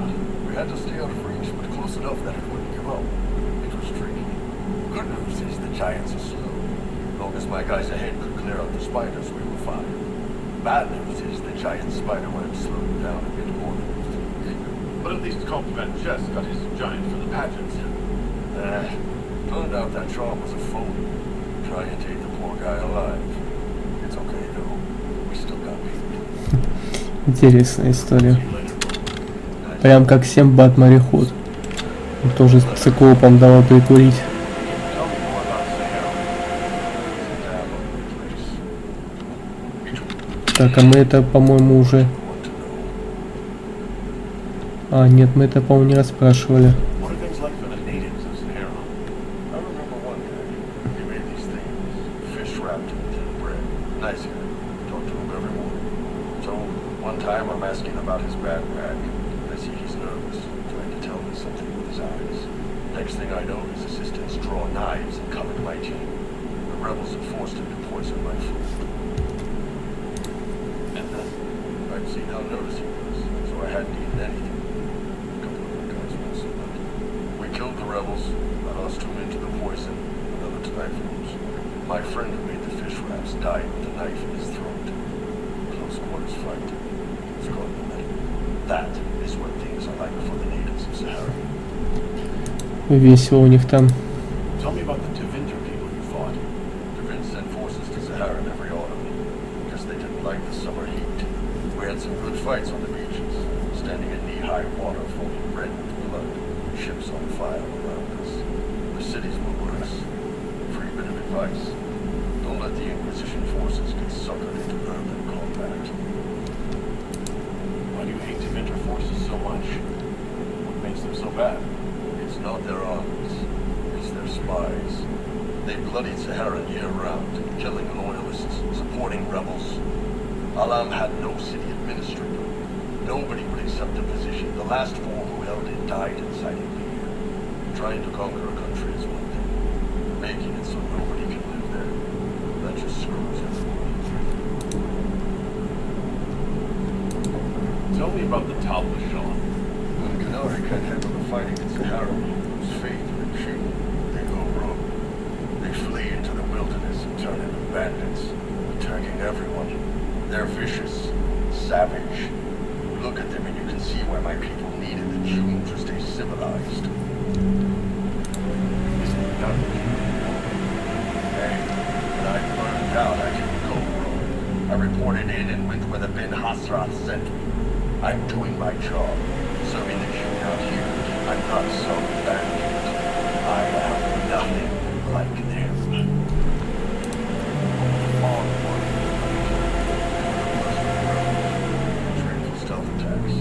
we had to stay out of reach, but close enough that it wouldn't give up. It was tricky. Good news is the giants are slow. As long as my guys ahead could clear out the spiders, we were fine. Bad news is the giant spider web slowed down a bit more than we did. But at least Comtman Chess got his giant for the pageants. Turned out that charm was a phony. Trying to eat the poor guy alive. It's okay though. We still got people. Интересная история. Прям как Симбад мореход. Он тоже с циклопом дала прикурить. Tell me more about Sahara. Так, а мы это, по-моему, уже... А, нет, мы это, по-моему, не расспрашивали. What are things like for the natives of Sahara? I remember one guy. He made these things. Fish wrapped in tin bread. Nice guy. Talked to him every morning. So, one time I'm asking about his backpack. I see he's nervous, trying to tell me something with his eyes. Next thing I know, his assistants draw knives and come at my team. The rebels have forced him to poison my food. And then? I'd seen how nervous he was, so I hadn't eaten anything. A couple of other guys also, but we killed the rebels. I lost 2 men to the poison, another to knife wounds. My friend who made the fish wraps died with a knife in his throat. Close quarters fight. It's called the middle. That is what things are like for the natives of Sahara. Весело у них там. Tell me about the Tevinter people you fought. Tevin sent forces to Sahara every autumn. Guess they didn't like the summer heat. We had some good fights on the beaches, standing in knee-high water foaming red with blood, ships on fire around us. The cities were worse. Free bit of advice. Don't let the Inquisition forces get suckered into urban combat. Why do you hate Tevinter forces so much? What makes them so bad? It's not their armies. It's their spies. They bloodied Sahara year-round, killing loyalists, supporting rebels. Alam had no city administrator. Nobody would accept the position. The last 4 who held it died inside India. Trying to conquer a country is one thing. Making it so nobody can live there, that just screws everyone. Tell me about the Tabla Shah. When Canary can't handle the fighting in Sahara, whose faith and few, they go rogue. They flee into the wilderness and turn into bandits, attacking everyone. They're vicious, savage. Look at them and you can see why my people needed the June to stay civilized. Isn't it done? Hey, when I burned out, I didn't go rogue. I reported in and went where the Ben Hasrat sent me. I'm doing my job, serving the June out here. I'm not some bandit. I am nothing like them. Fog trained for stealth attacks.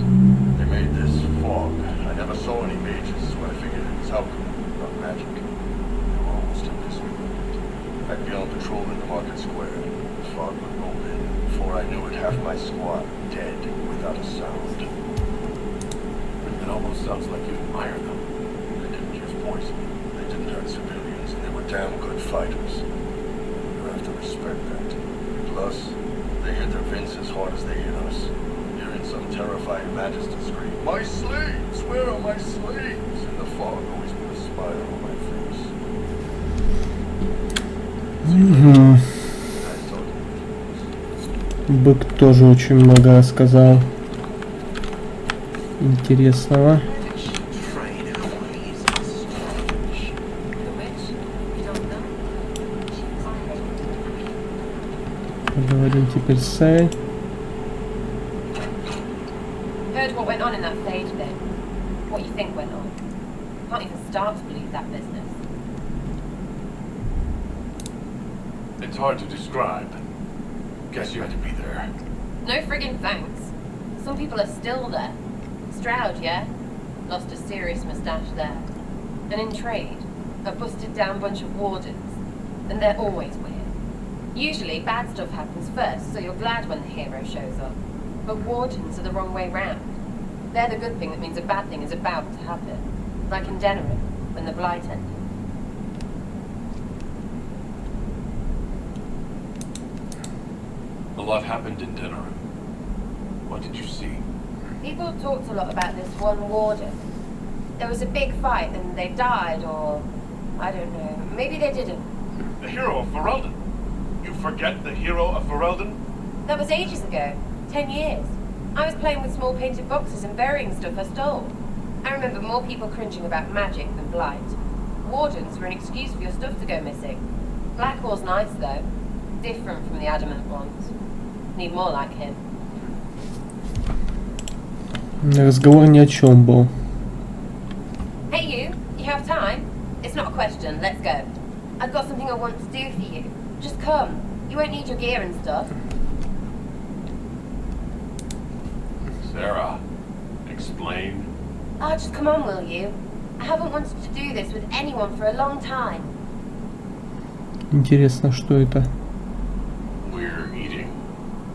They made this fog. I never saw any mages, so I figured it was alchemy, not magic. They were almost invisible. I'd be on patrol in the market square. The fog would roll in. Before I knew it, half my squad dead without a sound. It almost sounds like you admire them. They didn't use poison. They didn't hurt civilians, and they were damn good fighters. You have to respect that. Plus, they hit their Vince as hard as they hit us. Hearing some terrified Magister scream, "My slaves! Where are my slaves?" in the fog always put a smile on my face. I told you. Бык тоже очень много рассказал интересного. Поговорим теперь с Сарой. Heard what went on in that stage then. What you think went on. Can't even start to believe that business. It's hard to describe. Guess you had to be there. No friggin' thanks. Some people are still there. Stroud, yeah? Lost a serious moustache there. And in trade, a busted down bunch of wardens. And they're always weird. Usually bad stuff happens first, so you're glad when the hero shows up. But wardens are the wrong way round. They're the good thing that means a bad thing is about to happen. Like in Denerim, when the Blight ended. A lot happened in Denerim. What did you see? People talked a lot about this one warden. There was a big fight and they died, or... I don't know. Maybe they didn't. The hero of Ferelden. You forget the hero of Ferelden? That was ages ago. 10 years. I was playing with small painted boxes and burying stuff I stole. I remember more people cringing about magic than Blight. wardens for an excuse for your stuff to go missing. Blackwall's nice though. Different from the adamant ones. Need more like him. Разговор ни о чем был. Hey you have time? It's not a question, let's go. I've got something I want to do for you. Just come. You won't need your gear and stuff. Sarah, explain. Ah, just come on, will you? I haven't wanted to do this with anyone for a long time. Интересно, что это? We're eating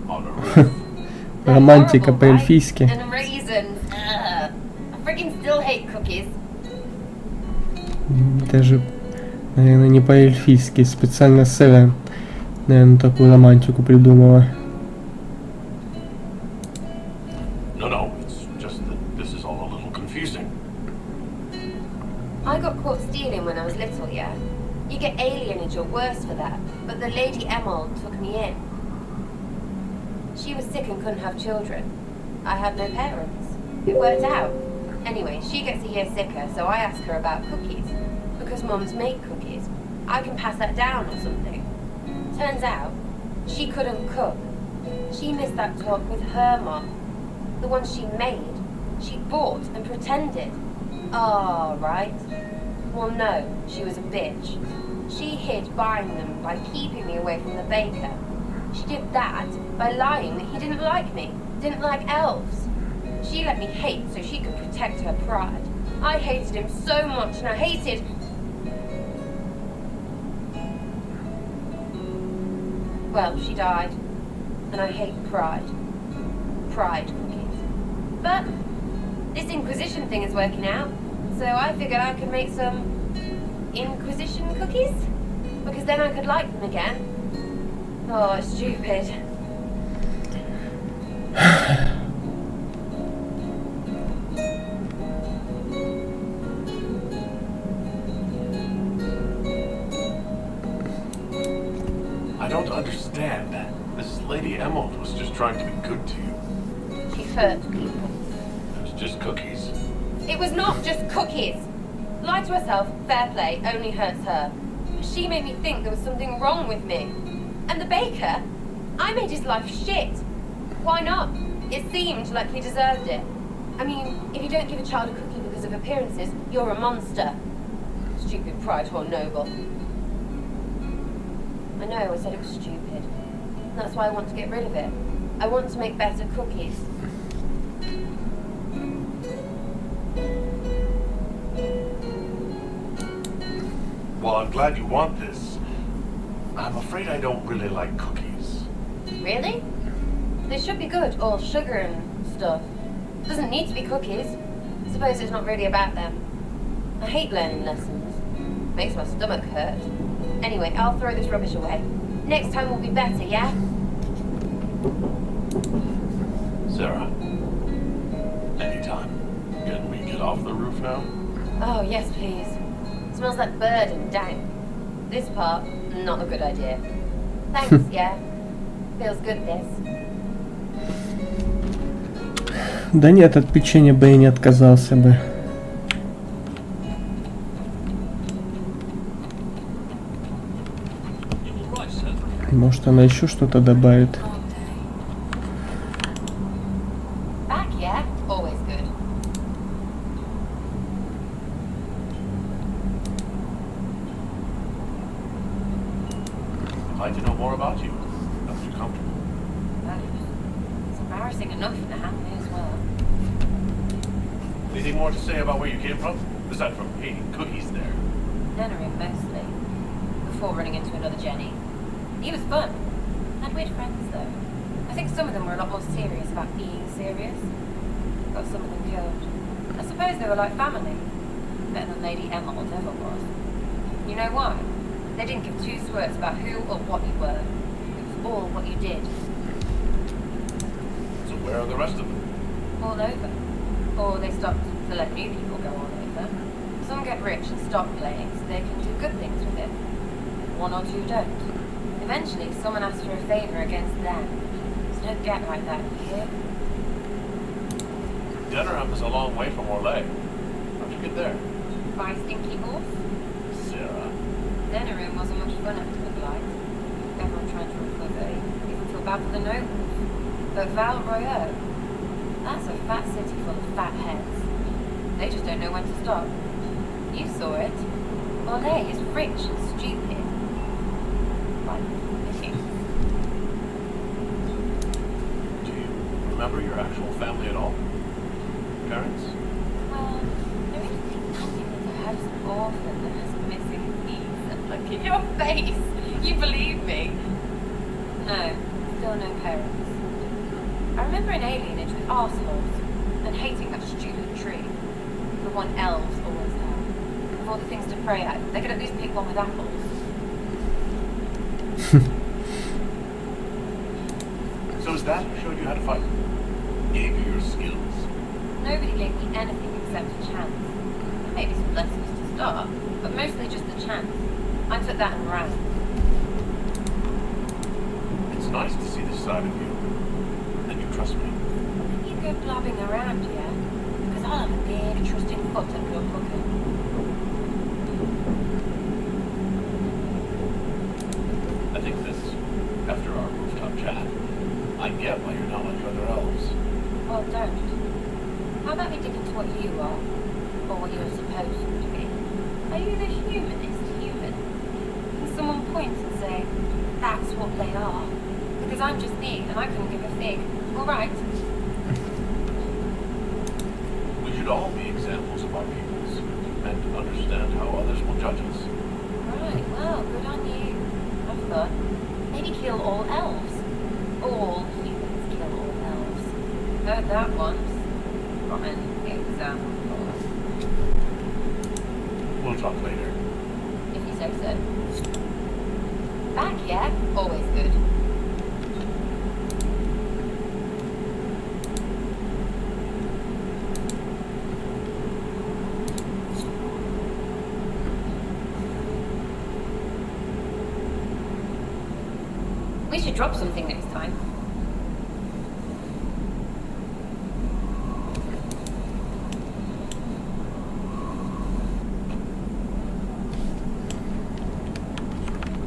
on a roof. Романтика по-эльфийски. And raisins. I freaking still hate cookies. Даже, наверное, не по-эльфийски. Специально Сэра, наверное, такую романтику придумала. No, it's just that this is all a little confusing. I got caught stealing when I was little, yeah? You get alienage or worse for that, but the Lady Emerald took me in. She was sick and couldn't have children. I had no parents. It worked out. Anyway, she gets a year sicker, so I ask her about cookies. Because mums make cookies. I can pass that down or something. Turns out, she couldn't cook. She missed that talk with her mom. The one she made. She bought and pretended. Oh, right. Well, no, she was a bitch. She hid buying them by keeping me away from the baker. She did that by lying that he didn't like me, didn't like elves. She let me hate so she could protect her pride. I hated him so much, and I hated... Well, she died, and I hate pride. Pride cookies. But this Inquisition thing is working out, so I figured I could make some Inquisition cookies, because then I could like them again. Oh, it's stupid. I don't understand. This Lady Emerald was just trying to be good to you. She hurt people. It was just cookies. It was not just cookies. Lie to herself, fair play, only hurts her. She made me think there was something wrong with me. And the baker? I made his life shit. Why not? It seemed like he deserved it. I mean, if you don't give a child a cookie because of appearances, you're a monster. Stupid pride or noble. I know, I said it was stupid. That's why I want to get rid of it. I want to make better cookies. Well, I'm glad you want this. I'm afraid I don't really like cookies. Really? They should be good, all sugar and stuff. Doesn't need to be cookies. I suppose it's not really about them. I hate learning lessons. Makes my stomach hurt. Anyway, I'll throw this rubbish away. Next time will be better, yeah? Sarah, anytime. Can we get off the roof now? Oh, yes, please. Smells like bird and dank. This part, not a good idea. Thanks, yeah. Feels good, this. Да нет, от печенья бы и не отказался бы. Может, она еще что-то добавит. Back, yeah? Always good. I'd like to know more about you. Helps you comfortable. It's embarrassing enough now, may as well. Anything more to say about where you came from? Aside from hating cookies there. Nunnery, mostly. Before running into another Jenny. He was fun. Had weird friends, though. I think some of them were a lot more serious about being serious. Got some of them killed. I suppose they were like family. Better than Lady Emerald ever was. You know why? They didn't give two squirts about who or what you were. It was all what you did. So where are the rest of them? All over. Or they stopped to let new people go all over. Some get rich and stop playing so they can do good things with it. One or two don't. Eventually, someone asks for a favour against them. So don't get like that, you hear? Dennerham is a long way from Orlais. How'd you get there? By Stinky Horse? Dinner room wasn't much fun after the blight. Everyone trying to recover, even feel bad for the nobles. But Val Royeaux, that's a fat city full of fat heads. They just don't know when to stop. You saw it. Orlais is rich and stupid. Like you. Do you remember your actual family at all? Parents? Well, there is nothing as a house orphan that has a missing piece. And look in your face! You believe me? No, still no parents. I remember an alienage with arseholes and hating that stupid tree. The one elves always have. Of all the things to pray at, they could at least pick one with apples. So is that who showed you how to fight? Gave you your skills? Nobody gave me anything except a chance. Maybe some lessons to start, but mostly just the chance. I took that and ran. It's nice to see this side of you. And you trust me. You go blabbing around, yeah? Because I'll have a big trusting foot up your cooking. I think this, after our rooftop chat, I get why you're not like other elves. Well, don't. How about we dig into what you are? Or what you're supposed to be? Are you the humanist human? Can someone point and say, that's what they are? Because I'm just me, and I couldn't give a fig. All right. We should all be examples of our peoples, and understand how others will judge us. Right, well, good on you. Have fun. Maybe kill all elves. All humans kill all elves. Heard that once. From an example. We'll talk later. If you say so. Back, yeah? Always good. We should drop something next time.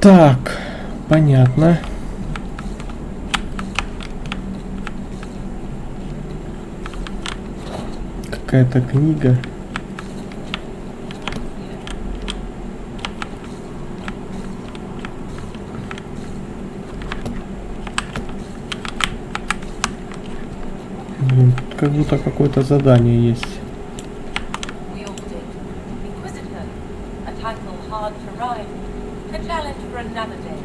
Так, понятно. Какая-то книга. Блин, как будто какое-то задание есть. We all did. Inquisitor. A title hard to rhyme. A challenge for another day.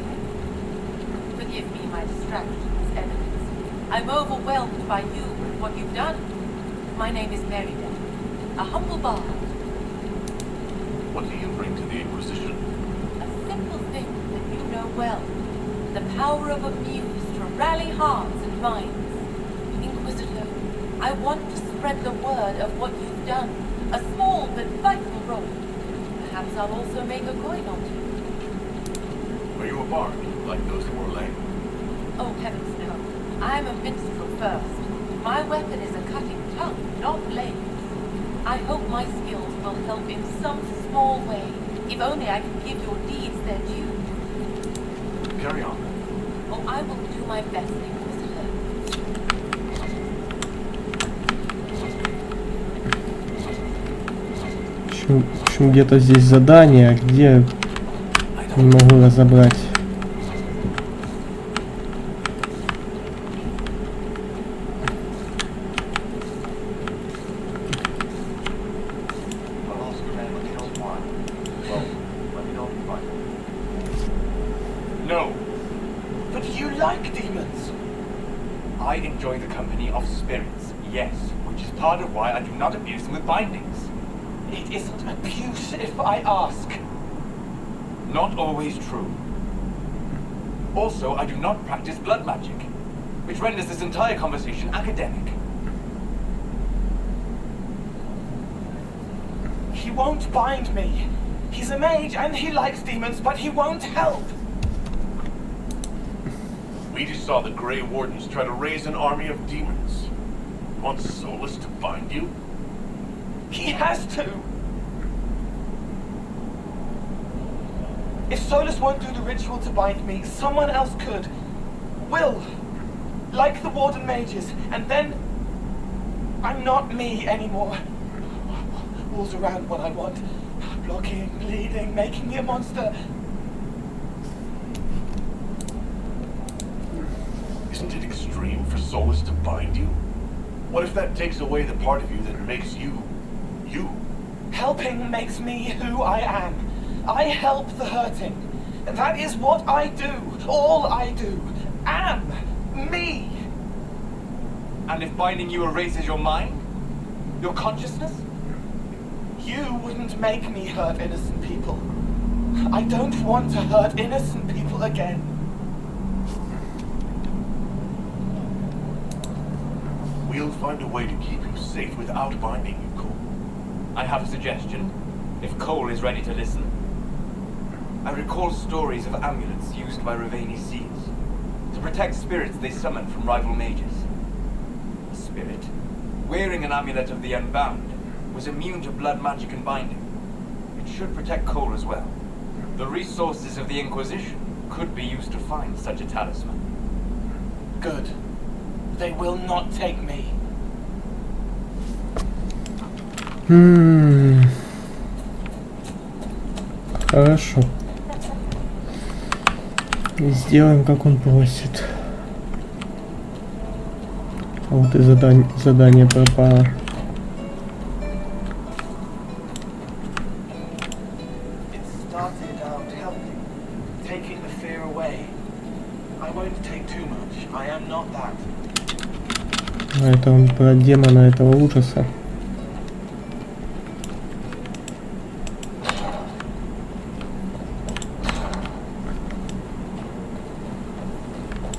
Forgive me my distractions, enemies. I'm overwhelmed by you and what you've done. My name is Merida, a humble bard. What do you bring to the Inquisition? A simple thing that you know well. The power of a muse to rally hearts and minds. Inquisitor, I want to spread the word of what you've done. A small but vital role. Perhaps I'll also make a coin on you. Are you a bard, like those who were lame? Oh, heavens no. I'm a minstrel first. My weapon is a cutting tongue, not blades. I hope my skills will help in some small way. If only I can give your deeds their due. Carry on. Oh, I will do my best, Inquisitor. В общем, где-то здесь задание, а где не могу разобрать. No. But you like demons. I enjoy the company of spirits, yes, which is part of why I do not abuse them with bindings. It isn't abuse if I ask. Not always true. Also, I do not practice blood magic, which renders this entire conversation academic. He won't bind me. He's a mage and he likes demons, but he won't help. We just saw the Grey Wardens try to raise an army of demons. Want Solus to bind you? He has to. If Solus won't do the ritual to bind me, someone else could. Will. Like the Warden Mages. And then I'm not me anymore. Walls around what I want. Blocking, bleeding, making me a monster. Isn't it extreme for Solus to bind you? What if that takes away the part of you that makes you, you? Helping makes me who I am. I help the hurting. That is what I do. All I do. Am. Me. And if binding you erases your mind? Your consciousness? You wouldn't make me hurt innocent people. I don't want to hurt innocent people again. We'll find a way to keep you safe without binding you, Cole. I have a suggestion, if Cole is ready to listen. I recall stories of amulets used by Ravani seers to protect spirits they summon from rival mages. A spirit, wearing an amulet of the Unbound, was immune to blood magic and binding. It should protect Cole as well. The resources of the Inquisition could be used to find such a talisman. Good. They will not take me. Хорошо. Сделаем, как он просит. А вот и задание пропало. It started out helping, taking the fear away. I won't take too much. I am not that. Это он про демона этого ужаса.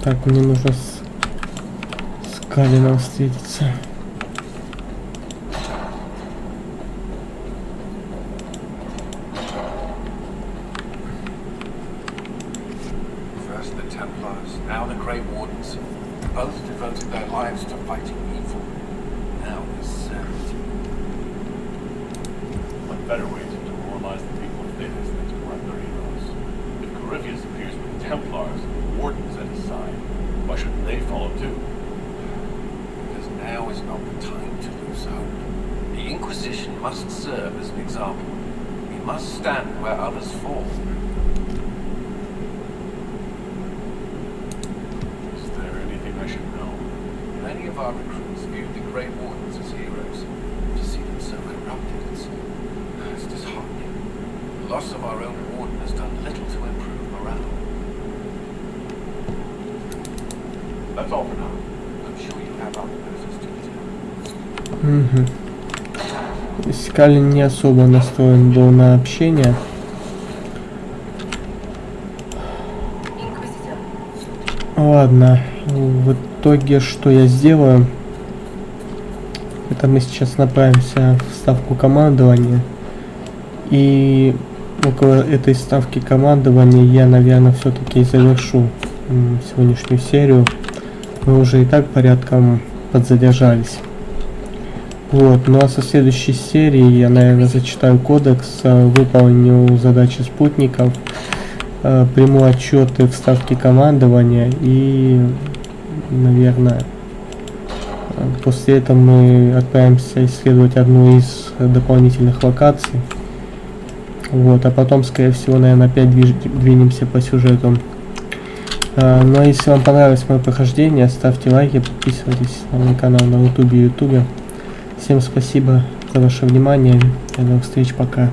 Так, мне нужно с Калином встретиться. First the Templars, now the Grey Wardens. Both devoted their lives to fighting evil. Now this What better way to demoralize the people of Thetis than to corrupt their heroes? If Corypheus appears with the Templars and the Wardens at his side, why shouldn't they follow too? Because now is not the time to lose hope. The Inquisition must serve as an example. We must stand where others fall. Is there anything I should know? Many of our recruits viewed the Grey Wardens as heroes. To see them so corrupted, it's disheartening. The loss of our own warden has done little to improve morale. That's all for now. I'm sure you have other matters to attend. То есть Калин не особо настроен был на общение. Ладно, в итоге что я сделаю? Это мы сейчас направимся в ставку командования. И около этой ставки командования я, наверное, все-таки завершу сегодняшнюю серию. Мы уже и так порядком подзадержались. Вот, ну а со следующей серии я, наверное, зачитаю кодекс, выполню задачи спутников, приму отчеты в ставке командования и, наверное, после этого мы отправимся исследовать одну из дополнительных локаций. Вот, а потом, скорее всего, наверное, опять двинемся по сюжету. Ну а если вам понравилось мое прохождение, ставьте лайки, подписывайтесь на мой канал на ютубе. Всем спасибо за ваше внимание. До новых встреч, пока.